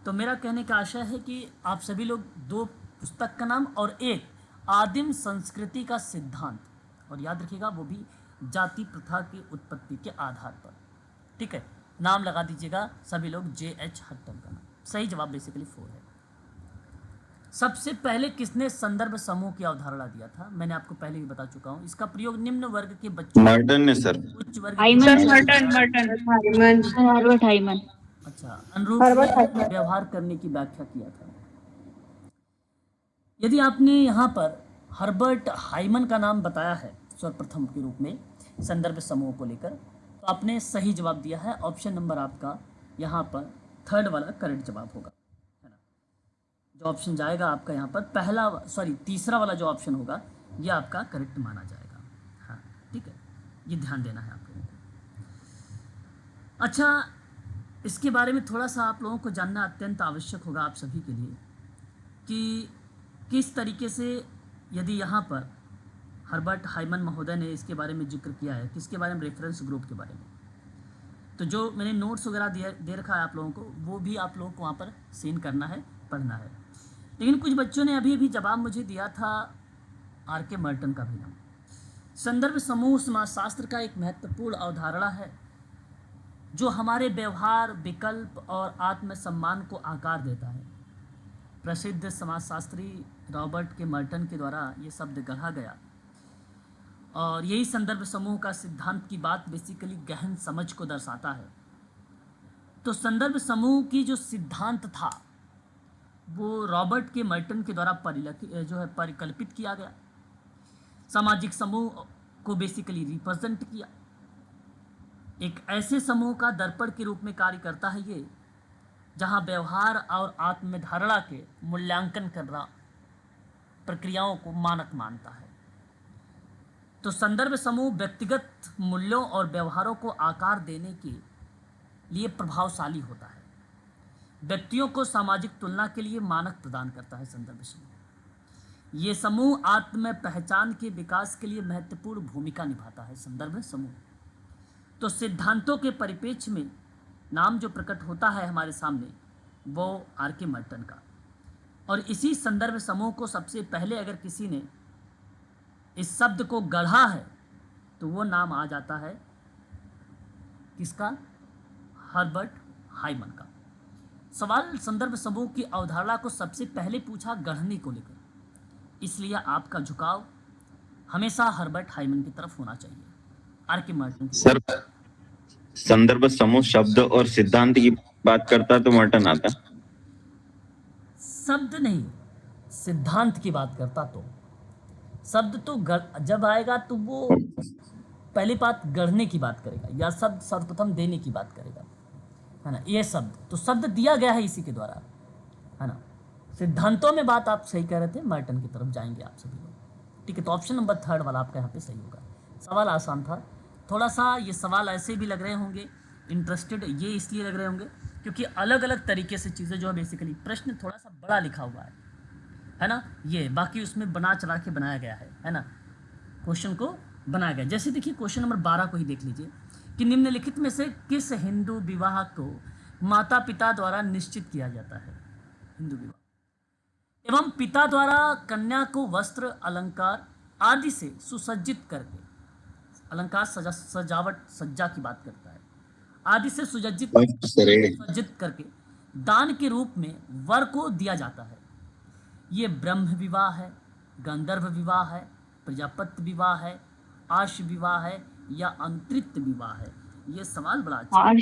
तो मेरा कहने का आशा है कि आप सभी लोग 2 पुस्तक का नाम, और एक आदिम संस्कृति का सिद्धांत, और याद रखिएगा वो भी जाति प्रथा की उत्पत्ति के आधार पर। ठीक है, नाम लगा दीजिएगा सभी लोग J.H. हट्टन का नाम। सही जवाब बेसिकली 4 है। सबसे पहले किसने संदर्भ समूह की अवधारणा दिया था? मैंने आपको पहले भी बता चुका हूं। इसका प्रयोग निम्न वर्ग के बच्चों, मर्टन ने सर। उच्च वर्ग सर के, मर्टन हर्बर्ट हाइमन। अच्छा, अनुरूप में व्यवहार करने की व्याख्या किया था। यदि आपने यहाँ पर हर्बर्ट हाइमन का नाम बताया है सर्वप्रथम के रूप में संदर्भ समूह को लेकर, तो आपने सही जवाब दिया है। ऑप्शन नंबर आपका यहाँ पर थर्ड वाला करेक्ट जवाब होगा, है ना। जो ऑप्शन जाएगा आपका यहाँ पर तीसरा वाला जो ऑप्शन होगा ये आपका करेक्ट माना जाएगा। हाँ ठीक है, ये ध्यान देना है आप लोगों को। अच्छा, इसके बारे में थोड़ा सा आप लोगों को जानना अत्यंत आवश्यक होगा आप सभी के लिए कि किस तरीके से, यदि यहाँ पर हर्बर्ट हाइमन महोदय ने इसके बारे में जिक्र किया है, किसके बारे में, रेफरेंस ग्रुप के बारे में, तो जो मैंने नोट्स वगैरह दे रखा है आप लोगों को, वो भी आप लोगों को वहाँ पर सीन करना है, पढ़ना है। लेकिन कुछ बच्चों ने अभी जवाब मुझे दिया था R.K. मर्टन का भी नाम। संदर्भ समूह समाजशास्त्र का एक महत्वपूर्ण अवधारणा है जो हमारे व्यवहार, विकल्प और आत्मसम्मान को आकार देता है। प्रसिद्ध समाजशास्त्री रॉबर्ट के मर्टन के द्वारा ये शब्द गढ़ा गया, और यही संदर्भ समूह का सिद्धांत की बात बेसिकली गहन समझ को दर्शाता है। तो संदर्भ समूह की जो सिद्धांत था वो रॉबर्ट के मर्टन के द्वारा परिकल्पित किया गया। सामाजिक समूह को बेसिकली रिप्रेजेंट किया। एक ऐसे समूह का दर्पण के रूप में कार्य करता है ये, जहां व्यवहार और आत्मधारणा के मूल्यांकन करना प्रक्रियाओं को मानक मानता है। तो संदर्भ समूह व्यक्तिगत मूल्यों और व्यवहारों को आकार देने के लिए प्रभावशाली होता है। व्यक्तियों को सामाजिक तुलना के लिए मानक प्रदान करता है संदर्भ समूह। ये समूह आत्म पहचान के विकास के लिए महत्वपूर्ण भूमिका निभाता है संदर्भ समूह। तो सिद्धांतों के परिप्रेक्ष्य में नाम जो प्रकट होता है हमारे सामने वो R.K. मर्टन का, और इसी संदर्भ समूह को सबसे पहले अगर किसी ने इस शब्द को गढ़ा है तो वो नाम आ जाता है किसका? हर्बर्ट हाइमन का। सवाल संदर्भ समूह की अवधारणा को सबसे पहले पूछा गढ़ने को लेकर, इसलिए आपका झुकाव हमेशा हर्बर्ट हाइमन की तरफ होना चाहिए, R.K. मर्टन। सर संदर्भ समूह शब्द और सिद्धांत की बात करता तो मर्टन आता। शब्द नहीं, सिद्धांत की बात करता तो। शब्द तो जब आएगा तो वो पहली बात गढ़ने की बात करेगा, या शब्द सर्वप्रथम देने की बात करेगा, है ना। ये शब्द तो शब्द दिया गया है इसी के द्वारा, है ना। सिद्धांतों में बात आप सही कह रहे थे, मर्टन की तरफ जाएंगे आप सभी लोग। ठीक है, तो ऑप्शन नंबर थर्ड वाला आपका यहाँ पे सही होगा। सवाल आसान था थोड़ा सा। ये सवाल ऐसे भी लग रहे होंगे इंटरेस्टेड, ये इसलिए लग रहे होंगे क्योंकि अलग अलग तरीके से चीज़ें जो है बेसिकली प्रश्न थोड़ा सा बड़ा लिखा हुआ है ना। ये बाकी उसमें बना चढ़ा के बनाया गया है ना, क्वेश्चन को बनाया गया। जैसे देखिए क्वेश्चन नंबर 12 को ही देख लीजिए कि निम्नलिखित में से किस हिंदू विवाह को माता पिता द्वारा निश्चित किया जाता है? हिंदू विवाह एवं पिता द्वारा कन्या को वस्त्र, अलंकार आदि से सुसज्जित करके, अलंकार सजावट सज्जा की बात करता है, आदि से सुसज्जित करके दान के रूप में वर को दिया जाता है। ये ब्रह्म विवाह है, गंधर्व विवाह है, प्रजापति विवाह है, आर्ष विवाह है या अंतरिक्त विवाह है? ये सवाल बड़ा अच्छा है।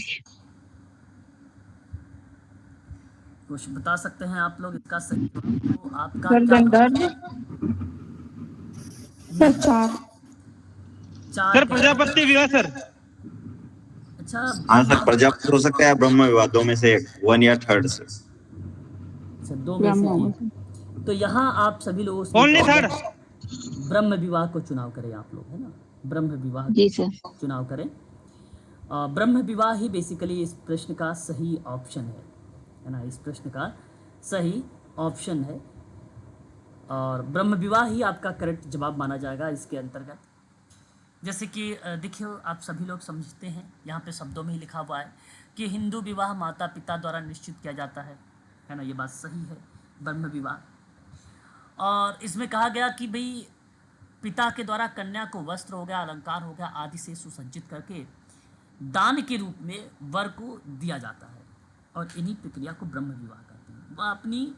कुछ बता सकते हैं आप लोग इसका सही तो आपका सर प्रजापति विवाह सर। अच्छा हाँ सर, प्रजापति हो सकता है, ब्रह्म विवाह, दो में से वन या थर्ड से। अच्छा, दो में से। तो यहाँ आप सभी लोगों से ओनली थर्ड ब्रह्म विवाह को चुनाव करें आप लोग, है ना। ब्रह्म विवाह जी सर चुनाव करें। ब्रह्म विवाह ही बेसिकली इस प्रश्न का सही ऑप्शन है ना। इस प्रश्न का सही ऑप्शन है और ब्रह्म विवाह ही आपका करेक्ट जवाब माना जाएगा इसके अंतर्गत। जैसे कि देखिए आप सभी लोग समझते हैं, यहाँ पे शब्दों में ही लिखा हुआ है कि हिंदू विवाह माता पिता द्वारा निश्चित किया जाता है ना। ये बात सही है, ब्रह्म विवाह। और इसमें कहा गया कि भाई पिता के द्वारा कन्या को वस्त्र हो गया, अलंकार हो गया आदि से सुसज्जित करके दान के रूप में वर को दिया जाता है, और इन्हीं प्रक्रिया को ब्रह्म विवाह कहते हैं। वह अपनी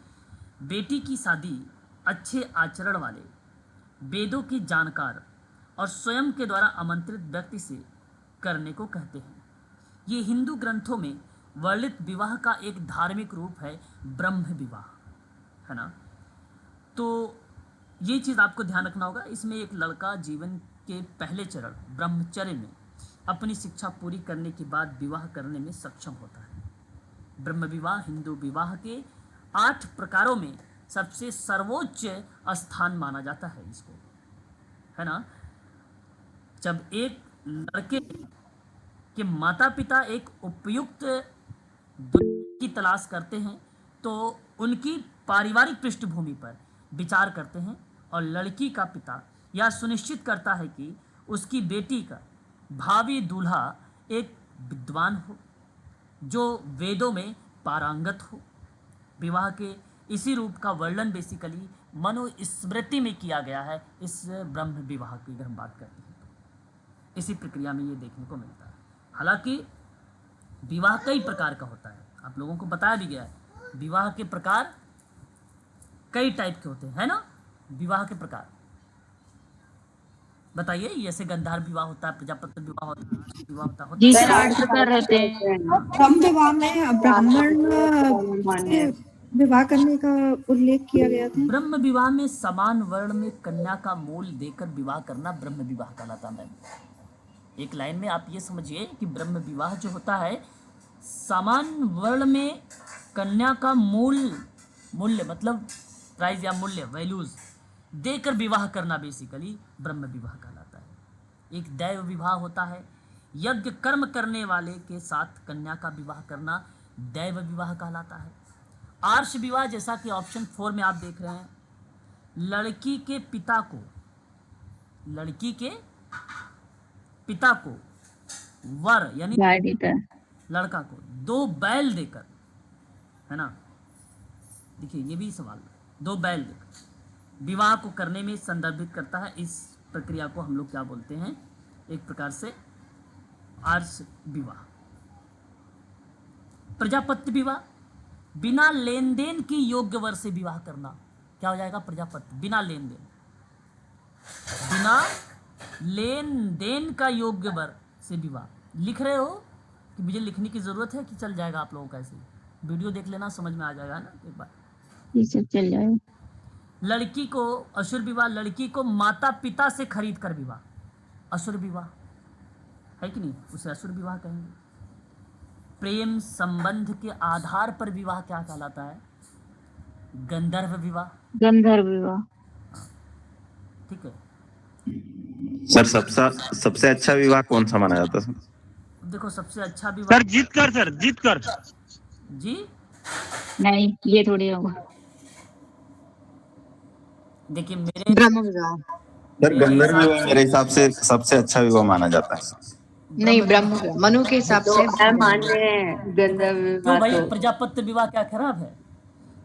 बेटी की शादी अच्छे आचरण वाले, वेदों के जानकार और स्वयं के द्वारा आमंत्रित व्यक्ति से करने को कहते हैं। ये हिंदू ग्रंथों में वर्णित विवाह का एक धार्मिक रूप है, ब्रह्म विवाह, है ना। तो ये चीज़ आपको ध्यान रखना होगा। इसमें एक लड़का जीवन के पहले चरण ब्रह्मचर्य में अपनी शिक्षा पूरी करने के बाद विवाह करने में सक्षम होता है। ब्रह्म विवाह हिंदू विवाह के 8 प्रकारों में सबसे सर्वोच्च स्थान माना जाता है इसको, है ना। जब एक लड़के के माता पिता एक उपयुक्त दुल्हन की तलाश करते हैं तो उनकी पारिवारिक पृष्ठभूमि पर विचार करते हैं, और लड़की का पिता यह सुनिश्चित करता है कि उसकी बेटी का भावी दूल्हा एक विद्वान हो जो वेदों में पारंगत हो। विवाह के इसी रूप का वर्णन बेसिकली मनुस्मृति में किया गया है इस ब्रह्म विवाह की अगर हम बात करते हैं तो इसी प्रक्रिया में ये देखने को मिलता है। हालांकि विवाह कई प्रकार का होता है, आप लोगों को बताया भी गया है विवाह के प्रकार कई टाइप के होते हैं, है ना। विवाह के प्रकार बताइए, जैसे गंधर्व विवाह होता है, प्रजापति विवाह होता है, विवाह होता है। जी सर 8 प्रकार रहते हैं। ब्रह्म विवाह में ब्राह्मण से विवाह करने का उल्लेख किया गया था। ब्रह्म विवाह में समान वर्ण में कन्या का मूल देकर विवाह करना ब्रह्म विवाह कहलाता है। एक लाइन में आप ये समझिए कि ब्रह्म विवाह जो होता है समान वर्ण में कन्या का मूल्य मतलब प्राइस या मूल्य वैल्यूज देकर विवाह करना बेसिकली ब्रह्म विवाह कहलाता है। एक दैव विवाह होता है, यज्ञ कर्म करने वाले के साथ कन्या का विवाह करना दैव विवाह कहलाता है। आर्ष विवाह जैसा कि ऑप्शन 4 में आप देख रहे हैं, लड़की के पिता को वर यानी लड़का को 2 बैल देकर, है ना। देखिए ये भी सवाल, 2 बैल देकर विवाह को करने में संदर्भित करता है। इस प्रक्रिया को हम लोग क्या बोलते हैं, एक प्रकार से आर्ष विवाह। प्रजापत्य विवाह बिना लेन देन की योग्य वर से विवाह करना क्या हो जाएगा, प्रजापत्य। बिना लेन देन का योग्य वर से विवाह। लिख रहे हो कि मुझे लिखने की जरूरत है कि चल जाएगा आप लोगों का, ऐसे वीडियो देख लेना समझ में आ जाएगा ना एक बार। ये सब चल जाएगा। लड़की को असुर विवाह, लड़की को माता पिता से खरीद कर विवाह, असुर विवाह है कि नहीं, उसे असुर विवाह कहेंगे। प्रेम संबंध के आधार पर विवाह क्या कहलाता है, गंधर्व विवाह। ठीक है सर सबसे अच्छा विवाह कौन सा माना जाता है? देखो सबसे अच्छा विवाह सर जीत कर जी नहीं, ये थोड़ी होगा। देखिए मेरे ब्रह्म विवाह सर गंधर्व विवाह मेरे हिसाब से सबसे अच्छा विवाह माना जाता है। नहीं, ब्रह्म विवाह मनु के हिसाब से मान रहे हैं गंधर्व तो विवाह। भाई प्रजापत्य विवाह क्या खराब है,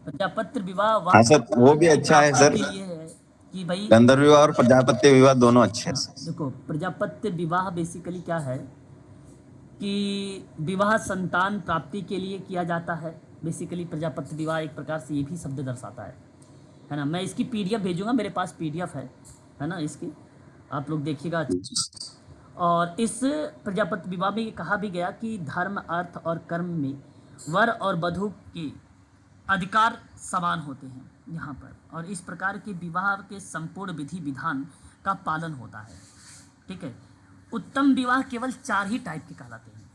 प्रजापत्य विवाह हाँ सर वो भी अच्छा है सर, के लिए है कि भाई गंधर्व विवाह और प्रजापत्य विवाह दोनों अच्छे हैं। देखो प्रजापत्य विवाह बेसिकली क्या है कि विवाह संतान प्राप्ति के लिए किया जाता है। बेसिकली प्रजापत्य विवाह एक प्रकार से ये भी शब्द दर्शाता है ना। मैं इसकी पीडीएफ भेजूंगा, मेरे पास पीडीएफ है ना इसकी, आप लोग देखिएगा। और इस प्रजापत्य विवाह में ये कहा भी गया कि धर्म अर्थ और कर्म में वर और वधू के अधिकार समान होते हैं यहाँ पर, और इस प्रकार के विवाह के संपूर्ण विधि विधान का पालन होता है। ठीक है, उत्तम विवाह केवल 4 ही टाइप के कहलाते हैं,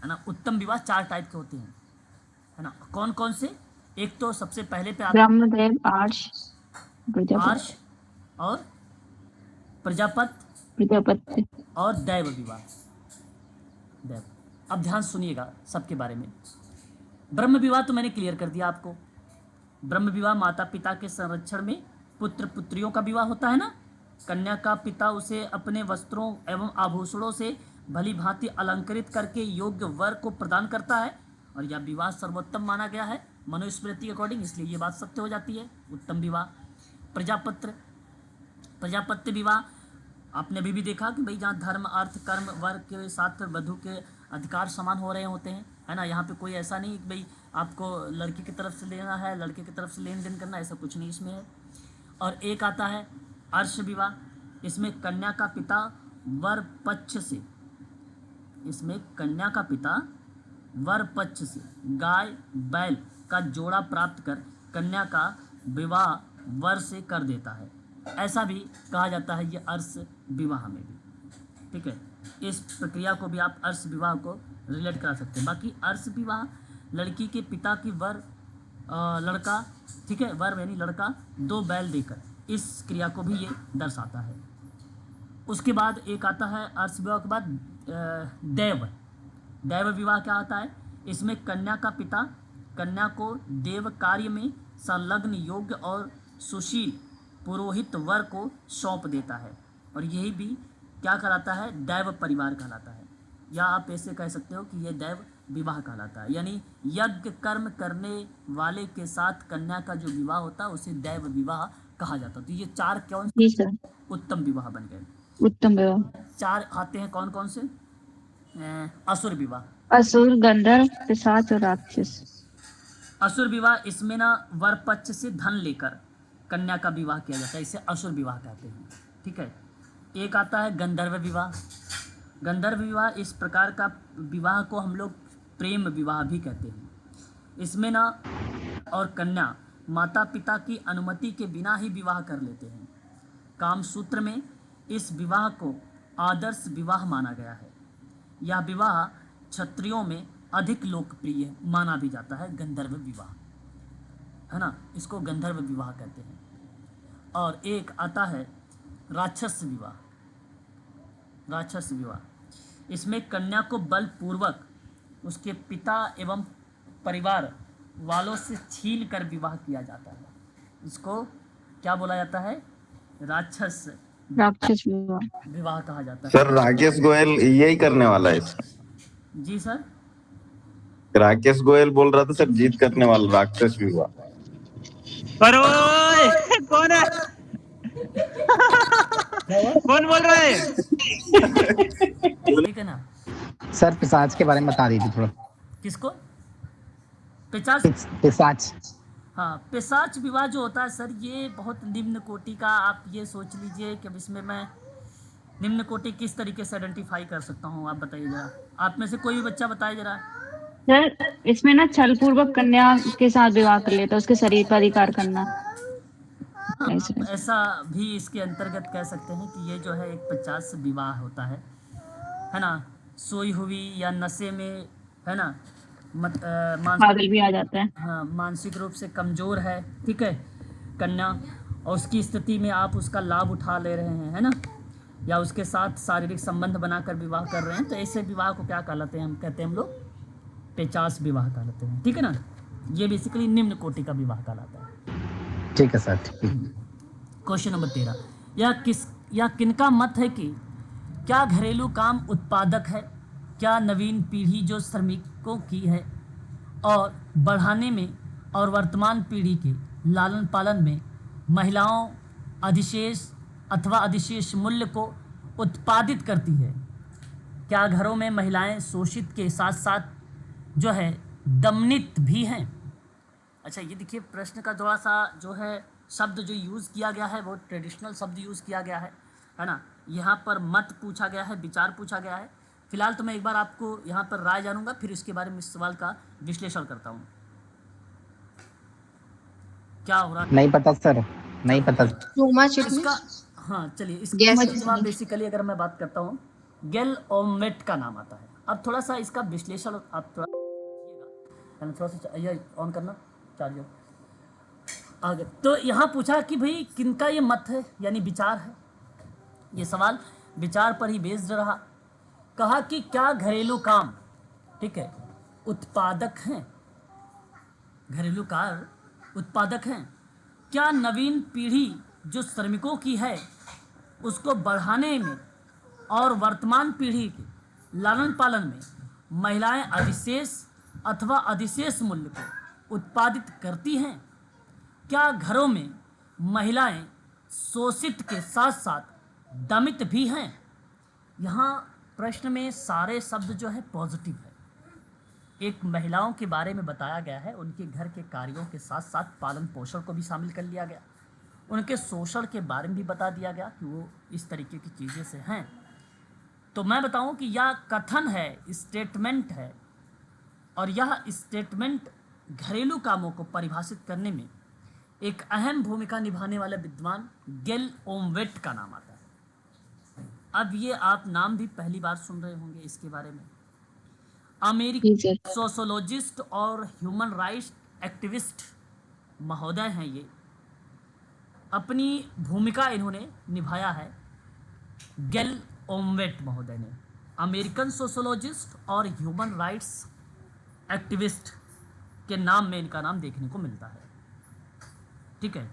है ना। उत्तम विवाह 4 टाइप के होते हैं, है ना। कौन कौन से, एक तो सबसे पहले पे ब्रह्मदेव, आर्ष और प्रजापत्य और दैव विवाह। दैव, अब ध्यान सुनिएगा सबके बारे में। ब्रह्म विवाह तो मैंने क्लियर कर दिया आपको। ब्रह्म विवाह माता पिता के संरक्षण में पुत्र पुत्रियों का विवाह होता है ना। कन्या का पिता उसे अपने वस्त्रों एवं आभूषणों से भली भांति अलंकृत करके योग्य वर को प्रदान करता है, और यह विवाह सर्वोत्तम माना गया है। मनुस्मृति के अकॉर्डिंग, इसलिए ये बात सत्य हो जाती है। उत्तम विवाह। प्रजापत्य विवाह आपने अभी भी देखा कि भाई जहाँ धर्म अर्थ कर्म वर्ग के साथ वधु के अधिकार समान हो रहे होते हैं, है ना। यहाँ पे कोई ऐसा नहीं कि भाई आपको लड़की की तरफ से लेना है, लड़के की तरफ से लेन देन करना, ऐसा कुछ नहीं इसमें है। और एक आता है अर्श विवाह। इसमें कन्या का पिता वर पक्ष से, इसमें कन्या का पिता वर पक्ष से गाय बैल का जोड़ा प्राप्त कर कन्या का विवाह वर से कर देता है, ऐसा भी कहा जाता है ये अर्श विवाह में भी, ठीक है। इस प्रक्रिया को भी आप अर्श विवाह को रिलेट करा सकते हैं। बाकी अर्श विवाह लड़की के पिता की वर लड़का, ठीक है, वर यानी लड़का 2 बैल देकर, इस क्रिया को भी ये दर्शाता है। उसके बाद एक आता है अर्श विवाह के बाद दैव विवाह। क्या होता है? इसमें कन्या का पिता कन्या को देव कार्य में संलग्न योग्य और सुशील पुरोहित वर को सौंप देता है, और यही भी क्या कहलाता है? दैव परिवार कहलाता है, या आप ऐसे कह सकते हो कि यह दैव विवाह कहलाता है। यानी यज्ञ कर्म करने वाले के साथ कन्या का जो विवाह होता है उसे दैव विवाह कहा जाता है। तो ये 4 कौन जी सर। उत्तम विवाह बन गए। उत्तम विवाह। 4 आते हैं कौन कौन से? असुर विवाह। असुर, गंधर्व, पिशाच और राक्षस। असुर विवाह, इसमें ना वर पक्ष से धन लेकर कन्या का विवाह किया जाता है, इसे असुर विवाह कहते हैं, ठीक है। एक आता है गंधर्व विवाह। गंधर्व विवाह इस प्रकार का विवाह को हम लोग प्रेम विवाह भी कहते हैं। इसमें ना और कन्या माता पिता की अनुमति के बिना ही विवाह कर लेते हैं। कामसूत्र में इस विवाह को आदर्श विवाह माना गया है। यह विवाह क्षत्रियों में अधिक लोकप्रिय माना भी जाता है, गंधर्व विवाह, है ना, इसको गंधर्व विवाह कहते हैं। और एक आता है राक्षस विवाह। राक्षस विवाह, इसमें कन्या को बलपूर्वक उसके पिता एवं परिवार वालों से छीन कर विवाह किया जाता है। इसको क्या बोला जाता है? राक्षस विवाह कहा जाता है। सर राकेश गोयल यही करने वाला है। जी सर, राकेश गोयल बोल रहा था सर जीत करने वाला राक्षस विवाह। पर ओए कौन है? कौन बोल रहा है? ठीक है ना। सर पिशाच के बारे में बता दीजिए थोड़ा। किसको? पिशाच। पिशाच। हाँ, पिशाच विवाह जो होता है सर, ये बहुत निम्न कोटि का, आप ये सोच लीजिए कि अब इसमें मैं निम्न कोटि किस तरीके से आइडेंटिफाई कर सकता हूँ, आप बताइए जरा। आप में से कोई भी बच्चा बताइए जरा। सर इसमें ना छल पूर्वक कन्या के साथ विवाह कर लेता है, उसके शरीर पर अधिकार करना। हाँ, ऐसा भी इसके अंतर्गत कह सकते हैं कि ये जो है एक 50 विवाह होता है ना। सोई हुई या नशे में, है ना, पागल भी आ जाता है। हाँ, मानसिक रूप से कमज़ोर है, ठीक है, कन्या, और उसकी स्थिति में आप उसका लाभ उठा ले रहे हैं, है ना, या उसके साथ शारीरिक संबंध बनाकर विवाह कर रहे हैं, तो ऐसे विवाह को क्या कहलाते हैं? हम कहते हैं हम लोग पेचास विवाह कहलाते हैं, ठीक है ना। ये बेसिकली निम्न कोटि का विवाह कहलाता है। ठीक है सर, ठीक। क्वेश्चन नंबर 13, यह किनका मत है कि क्या घरेलू काम उत्पादक है? क्या नवीन पीढ़ी जो श्रमिकों की है और बढ़ाने में और वर्तमान पीढ़ी के लालन पालन में महिलाओं अधिशेष अथवा अधिशेष मूल्य को उत्पादित करती है? क्या घरों में महिलाएं शोषित के साथ साथ जो है दमनित भी हैं? अच्छा, ये देखिए प्रश्न का थोड़ा सा जो है शब्द जो यूज़ किया गया है वो ट्रेडिशनल शब्द यूज़ किया गया है ना। यहाँ पर मत पूछा गया है, विचार पूछा गया है। फिलहाल तो मैं एक बार आपको यहाँ पर राय जानूंगा, फिर इसके बारे में इस सवाल का विश्लेषण करता हूँ। क्या हो रहा है? नहीं पता सर, नहीं पता। इसका हाँ चलिए, इसका जवाब बेसिकली अगर मैं बात करता हूँ, गेल ओमेट का नाम आता है। अब थोड़ा सा इसका विश्लेषण आप थोड़ा सा ये ऑन करना चार्जर आगे। तो यहाँ पूछा कि भाई किनका ये मत है, यानी विचार है। ये सवाल विचार पर ही बेस्ड रहा। कहा कि क्या घरेलू काम, ठीक है, उत्पादक हैं? घरेलू कार्य उत्पादक हैं? क्या नवीन पीढ़ी जो श्रमिकों की है उसको बढ़ाने में और वर्तमान पीढ़ी के लालन पालन में महिलाएं अधिशेष अथवा अधिशेष मूल्य को उत्पादित करती हैं? क्या घरों में महिलाएं शोषित के साथ साथ दमित भी हैं? यहाँ प्रश्न में सारे शब्द जो है पॉजिटिव है। एक महिलाओं के बारे में बताया गया है, उनके घर के कार्यों के साथ साथ पालन पोषण को भी शामिल कर लिया गया, उनके शोषण के बारे में भी बता दिया गया कि वो इस तरीके की चीज़ें से हैं। तो मैं बताऊं कि यह कथन है, स्टेटमेंट है, और यह स्टेटमेंट घरेलू कामों को परिभाषित करने में एक अहम भूमिका निभाने वाले विद्वान गेल ओमवेट का नाम आता है। अब ये आप नाम भी पहली बार सुन रहे होंगे इसके बारे में। अमेरिकी जी सर। सोशोलॉजिस्ट और ह्यूमन राइट्स एक्टिविस्ट महोदय हैं ये। अपनी भूमिका इन्होंने निभाया है, गेल ओमवेट महोदय ने। अमेरिकन सोशोलॉजिस्ट और ह्यूमन राइट्स एक्टिविस्ट के नाम में इनका नाम देखने को मिलता है। ठीक है।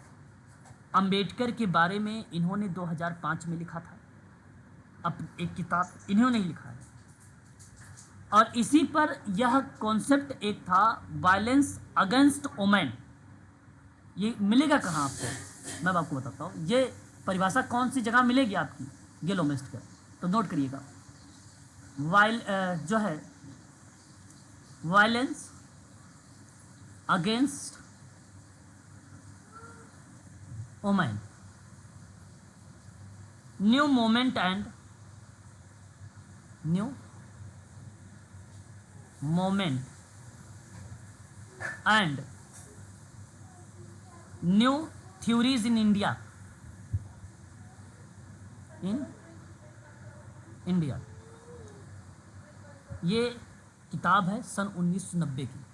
अंबेडकर के बारे में इन्होंने 2005 में लिखा था, अब एक किताब इन्होंने ही लिखा है, और इसी पर यह कॉन्सेप्ट एक था, वायलेंस अगेंस्ट वुमेन। ये मिलेगा कहाँ आपको, मैं आपको बताता हूँ। ये परिभाषा कौन सी जगह मिलेगी आपकी, गेल ओमवेट का, तो नोट करिएगा। जो है violence against women, new moment and new moment and new theories in India, in India. ये किताब है सन 1990 की,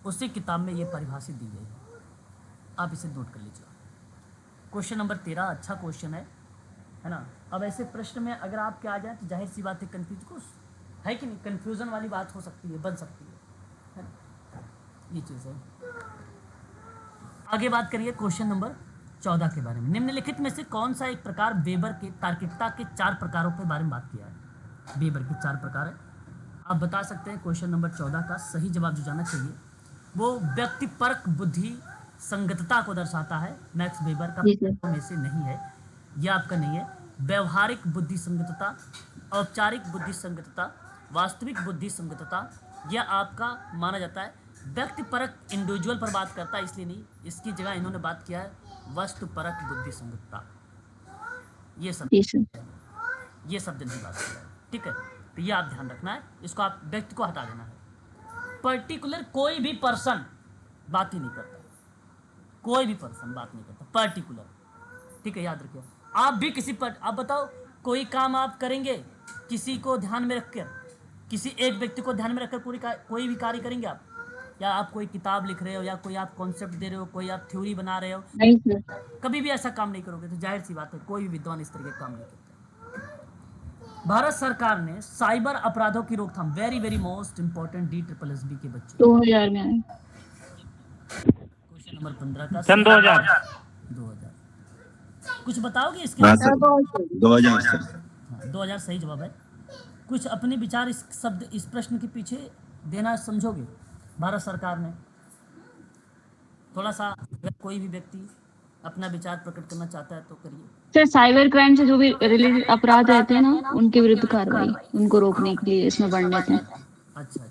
उसी किताब में ये परिभाषित दी गई है, आप इसे नोट कर लीजिए। क्वेश्चन नंबर 13 अच्छा क्वेश्चन है ना। अब ऐसे प्रश्न में अगर आपके आ जाए तो जाहिर सी बात है कंफ्यूज कुछ है कि नहीं, कंफ्यूजन वाली बात हो सकती है, बन सकती है ना, ये चीज़ है। आगे बात करिए क्वेश्चन नंबर 14 के बारे में। निम्नलिखित में से कौन सा एक प्रकार वेबर के तार्किकता के 4 प्रकारों के बारे में बात किया है? वेबर के 4 प्रकार है, आप बता सकते हैं। क्वेश्चन नंबर 14 का सही जवाब जो जाना चाहिए वो व्यक्तिपरक बुद्धि संगतता को दर्शाता है। मैक्स वेबर का में से नहीं है, यह आपका नहीं है। व्यवहारिक बुद्धि संगतता, औपचारिक बुद्धि संगतता, वास्तविक बुद्धि संगतता, यह आपका माना जाता है। व्यक्तिपरक इंडिविजुअल पर बात करता है, इसलिए नहीं, इसकी जगह इन्होंने बात किया है वस्तुपरक बुद्धि संगतता। ये सब नहीं बात किया है, ठीक है। तो ये आप ध्यान रखना है, इसको आप व्यक्ति को हटा देना है। पर्टिकुलर कोई भी पर्सन बात ही नहीं करता, कोई भी पर्सन बात नहीं करता, पर्टिकुलर, ठीक है, याद रखिए। आप भी किसी पर, आप बताओ कोई काम आप करेंगे किसी को ध्यान में रखकर, किसी एक व्यक्ति को ध्यान में रखकर कोई भी कार्य करेंगे आप? या आप कोई किताब लिख रहे हो, या कोई आप कॉन्सेप्ट दे रहे हो, कोई आप थ्योरी बना रहे हो, नहीं सर। कभी भी ऐसा काम नहीं करोगे। तो जाहिर सी बात है कोई भी विद्वान इस तरह के काम नहीं करता। भारत सरकार ने साइबर अपराधों की रोकथाम, very very most important, DSSB के बच्चे 2000 में आए। क्वेश्चन नंबर 15 का सन 2000 कुछ बताओगे इसके? 2000 सर। हाँ, 2000 सही जवाब है। कुछ अपने विचार इस प्रश्न के पीछे देना समझोगे? भारत सरकार ने थोड़ा सा, अगर कोई भी व्यक्ति अपना विचार प्रकट करना चाहता है तो करिए। सर साइबर क्राइम से जो भी रिलेटेड अपराध रहते हैं ना, उनके विरुद्ध कार्रवाई, उनको रोकने के लिए इसमें बढ़ लेते हैं। अच्छा।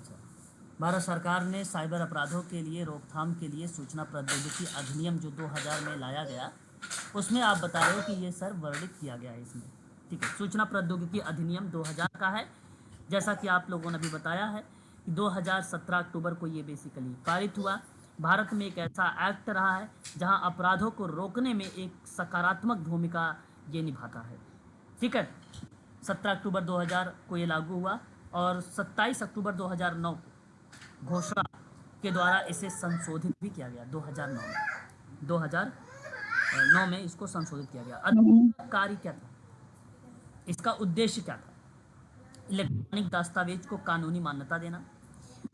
भारत सरकार ने साइबर अपराधों के लिए रोकथाम के लिए सूचना प्रौद्योगिकी अधिनियम जो 2000 में लाया गया, उसमें आप बता रहे हो कि ये सर वर्णित किया गया है इसमें, ठीक है। सूचना प्रौद्योगिकी अधिनियम 2000 का है, जैसा कि आप लोगों ने भी बताया है कि 2017 अक्टूबर को ये बेसिकली पारित हुआ। भारत में एक ऐसा एक्ट रहा है जहां अपराधों को रोकने में एक सकारात्मक भूमिका ये निभाता है, ठीक है। 17 अक्टूबर 2000 को ये लागू हुआ और 27 अक्टूबर 2009 को घोषणा के द्वारा इसे संशोधित भी किया गया। 2009 में इसको संशोधित किया गया। कार्य क्या था, इसका उद्देश्य क्या था? इलेक्ट्रॉनिक दस्तावेज को कानूनी मान्यता देना,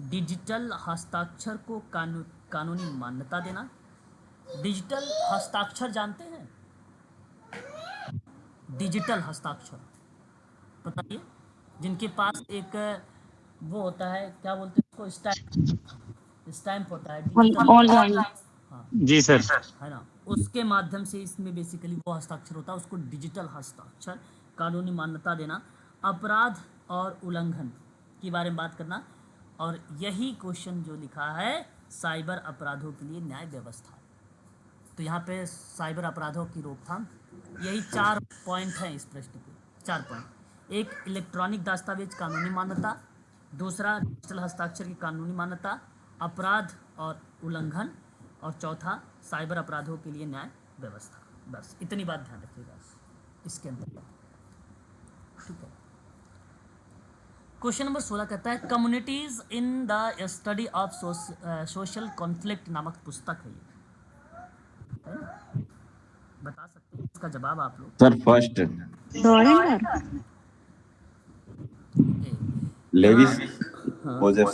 डिजिटल हस्ताक्षर को कानूनी मान्यता देना। डिजिटल हस्ताक्षर जानते हैं? डिजिटल हस्ताक्षर बताइए, जिनके पास एक वो होता है, क्या बोलते हैं उसको, स्टैम्प होता है डिजिटल, ऑल वन। हाँ जी सर। है ना, उसके माध्यम से इसमें बेसिकली वो हस्ताक्षर होता है, उसको डिजिटल हस्ताक्षर, कानूनी मान्यता देना, अपराध और उल्लंघन के बारे में बात करना, और यही क्वेश्चन जो लिखा है साइबर अपराधों के लिए न्याय व्यवस्था। तो यहाँ पे साइबर अपराधों की रोकथाम, यही 4 पॉइंट हैं इस प्रश्न के, 4 पॉइंट। एक, इलेक्ट्रॉनिक दस्तावेज कानूनी मान्यता, दूसरा डिजिटल हस्ताक्षर की कानूनी मान्यता, अपराध और उल्लंघन, और चौथा साइबर अपराधों के लिए न्याय व्यवस्था। बस इतनी बात ध्यान रखिएगा इसके अंदर, ठीक है। क्वेश्चन नंबर 16 कहता है communities in the study of social conflict नामक पुस्तक है ये, है ना? बता सकते हैं इसका जवाब आप लोग? Sir first डॉरेंडर। लेविस हाँ, कोजेर।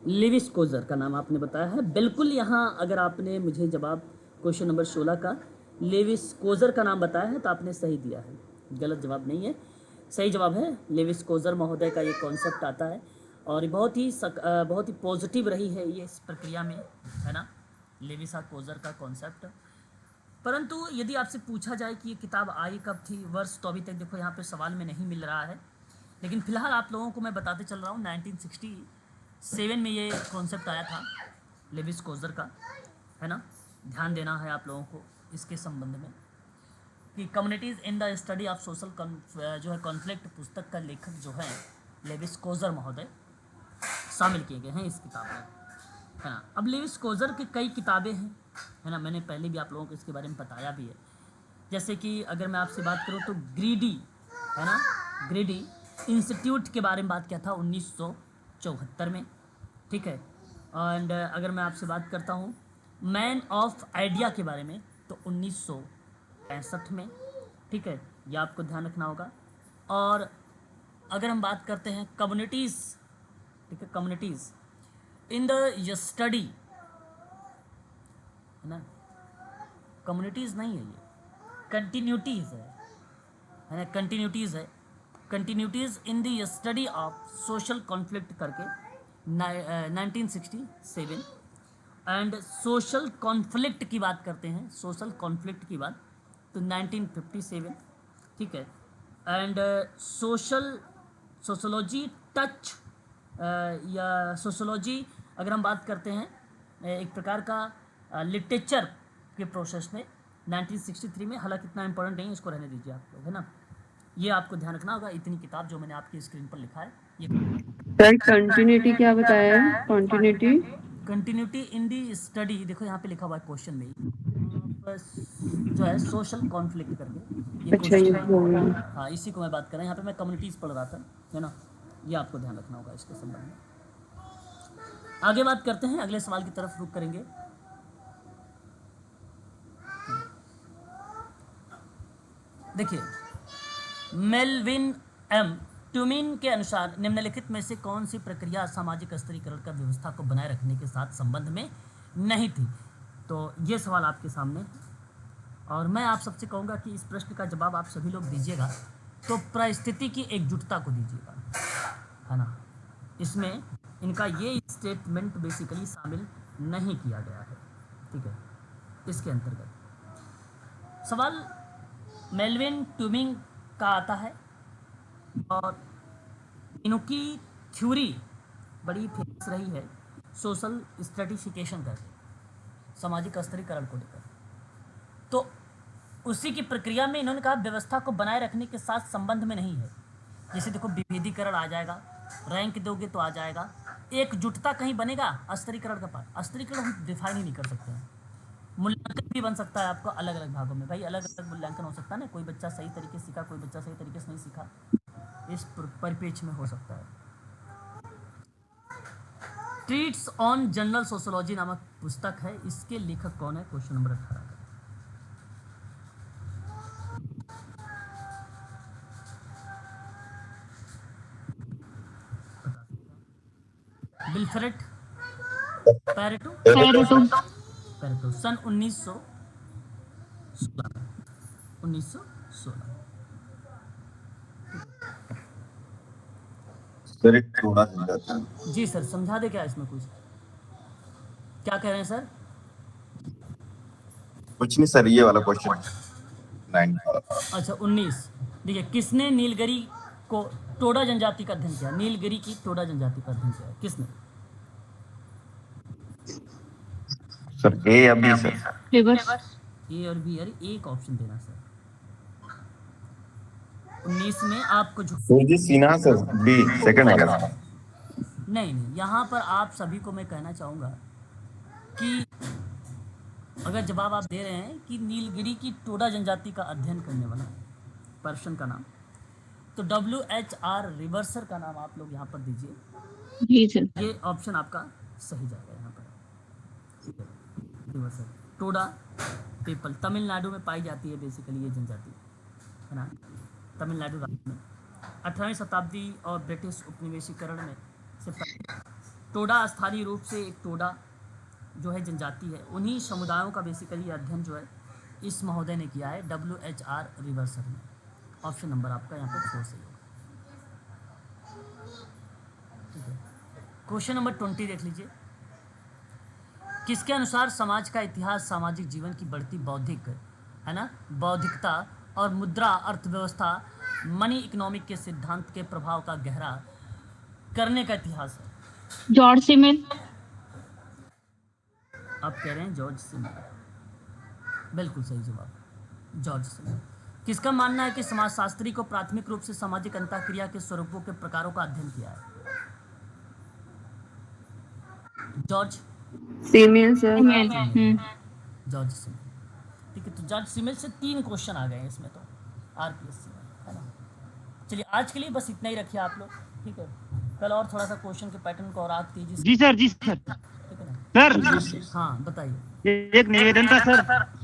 लेविस कोजर का नाम आपने बताया है बिल्कुल। यहाँ अगर आपने मुझे जवाब क्वेश्चन नंबर 16 का लेविस कोजर का नाम बताया है तो आपने सही दिया है, गलत जवाब नहीं है, सही जवाब है। लेविस कोजर महोदय का ये कॉन्सेप्ट आता है और बहुत ही पॉजिटिव रही है ये इस प्रक्रिया में, है ना, लेविसा कोजर का कॉन्सेप्ट। परंतु यदि आपसे पूछा जाए कि ये किताब आई कब थी, वर्ष, तो अभी तक देखो यहाँ पे सवाल में नहीं मिल रहा है, लेकिन फिलहाल आप लोगों को मैं बताते चल रहा हूँ 1967 में ये कॉन्सेप्ट आया था लेविस कोजर का, है ना। ध्यान देना है आप लोगों को इसके संबंध में कि communities in the study of social जो है कॉन्फ्लिक्ट पुस्तक का लेखक जो है लेविस कोजर महोदय शामिल किए गए हैं इस किताब में, है ना। अब लेविस कोजर की कई किताबें हैं, है ना, मैंने पहले भी आप लोगों को इसके बारे में बताया भी है। जैसे कि अगर मैं आपसे बात करूँ तो ग्रीडी, है ना, ग्रीडी इंस्टीट्यूट के बारे में बात किया था 1974 में, ठीक है। एंड अगर मैं आपसे बात करता हूँ मैन ऑफ आइडिया के बारे में तो 1965 में, ठीक है, ये आपको ध्यान रखना होगा। और अगर हम बात करते हैं कम्युनिटीज़, ठीक है, कम्युनिटीज़ इन द स्टडी, है ना, कम्युनिटीज़ नहीं है ये, कंटिन्यूटीज़ है ना, कंटिन्यूटीज़ है, continuities in the study of social conflict करके 1967। एंड सोशल कॉन्फ्लिक्ट की बात करते हैं, सोशल कॉन्फ्लिक्ट की बात तो 1957, ठीक है। एंड सोशोलॉजी टच या सोशोलॉजी अगर हम बात करते हैं एक प्रकार का लिटरेचर के प्रोसेस में 1963 में, हालांकि इतना इंपॉर्टेंट नहीं है, इसको रहने दीजिए आप लोग, है ना। ये आपको ध्यान रखना होगा, इतनी किताब जो मैंने आपकी स्क्रीन पर लिखा है ये। सर कंटिन्यूटी क्या बताया है? Continuity continuity in the study, देखो यहाँ पे लिखा हुआ है क्वेश्चन में ही, जो है सोशल कॉन्फ्लिक्ट करके ये अच्छा, ये हो क्वेश्चन, गया। हाँ इसी को मैं बात कर रहा हूँ। यहाँ पे मैं कम्युनिटीज़ पढ़ रहा था, है ना, ये आपको ध्यान रखना होगा इसके संबंध में। आगे बात करते हैं, अगले सवाल की तरफ रुख करेंगे। देखिए, मेलविन एम ट्यूमिन के अनुसार निम्नलिखित में से कौन सी प्रक्रिया सामाजिक स्तरीकरण का व्यवस्था को बनाए रखने के साथ संबंध में नहीं थी। तो ये सवाल आपके सामने, और मैं आप सबसे कहूँगा कि इस प्रश्न का जवाब आप सभी लोग दीजिएगा तो परिस्थिति की एकजुटता को दीजिएगा, है ना। इसमें इनका ये स्टेटमेंट बेसिकली शामिल नहीं किया गया है, ठीक है। इसके अंतर्गत सवाल मेलविन ट्यूमिंग का आता है और इनकी थ्योरी बड़ी फेमस रही है सोशल स्ट्रेटिफिकेशन करके, सामाजिक स्तरीकरण को लेकर। तो उसी की प्रक्रिया में इन्होंने कहा व्यवस्था को बनाए रखने के साथ संबंध में नहीं है। जैसे देखो विभेदीकरण आ जाएगा, रैंक दोगे तो आ जाएगा, एकजुटता कहीं बनेगा स्तरीकरण का पार्ट, स्तरीकरण हम डिफाइन ही नहीं कर सकते हैं। मूल्यांकन भी बन सकता है आपको अलग अलग भागों में, भाई अलग अलग मूल्यांकन हो सकता है ना, कोई बच्चा सही तरीके से सीखा, कोई बच्चा सही तरीके से नहीं सीखा, इस परिप्रेक्ष्य में हो सकता है। ट्रीट्स ऑन जनरल सोशोलॉजी नामक पुस्तक है, इसके लेखक कौन है? क्वेश्चन नंबर 18 का। विल्फ्रेड पैरेटो, पैरेटो सन 1916। सर एक थोड़ा समझाता हूं। जी सर, समझा दे क्या इसमें कुछ? क्या कह रहे हैं सर? कुछ नहीं सर, ये वाला क्वेश्चन 9 वाला। अच्छा 19। देखिए, किसने नीलगिरी को टोडा जनजाति का अध्ययन किया? नीलगिरी की टोडा जनजाति का अध्ययन किया किसने? सर ए या बी सर? रिवर्स। ए और बी, अरे एक ऑप्शन देना सर। 19 में आपको जो जी सिन्हा सर, बी सेकंड वाला। नहीं, यहाँ पर आप सभी को मैं कहना चाहूँगा कि अगर जवाब आप दे रहे हैं कि नीलगिरी की टोडा जनजाति का अध्ययन करने वाला पर्सन का नाम, तो WHR रिवर्सर का नाम आप लोग यहाँ पर दीजिए। जी सर। ये ऑप्शन आपका सही जाएगा यहाँ पर। ठीक है, रिवर्सर टोडा पीपल तमिलनाडु में पाई जाती है बेसिकली ये जनजाति, है ना, तमिलनाडु राज्य में। 18वीं शताब्दी और ब्रिटिश उपनिवेशीकरण में से टोडा स्थानीय रूप से एक टोडा जो है जनजाति है, उन्हीं समुदायों का बेसिकली अध्ययन जो है इस महोदय ने किया है WHR रिवर्सर ने। ऑप्शन नंबर आपका यहाँ पर 4 सही होगा। ठीक है, क्वेश्चन नंबर 20 देख लीजिए। किसके अनुसार समाज का इतिहास सामाजिक जीवन की बढ़ती बौद्धिक, है ना, बौद्धिकता और मुद्रा अर्थव्यवस्था मनी इकोनॉमिक के सिद्धांत के प्रभाव का गहरा करने का इतिहास है? George Simmel. आप कह रहे हैं जॉर्ज सिमेल, बिल्कुल सही जवाब, जॉर्ज सिमेल। किसका मानना है कि समाजशास्त्री को प्राथमिक रूप से सामाजिक अंतःक्रिया के स्वरूपों के प्रकारों का अध्ययन किया है? George Simmel sir. George Simmel. ठीक है, तो जॉर्ज सिमेल से 3 क्वेश्चन आ गए हैं इसमें तो RPSC में, है ना। चलिए आज के लिए बस इतना ही रखिए आप लोग, ठीक है। कल और थोड़ा सा क्वेश्चन के पैटर्न को और आप तेजी से, जी सर, जी सर। ठीक है ना। सर हाँ बताइए। एक निवेदन था सर।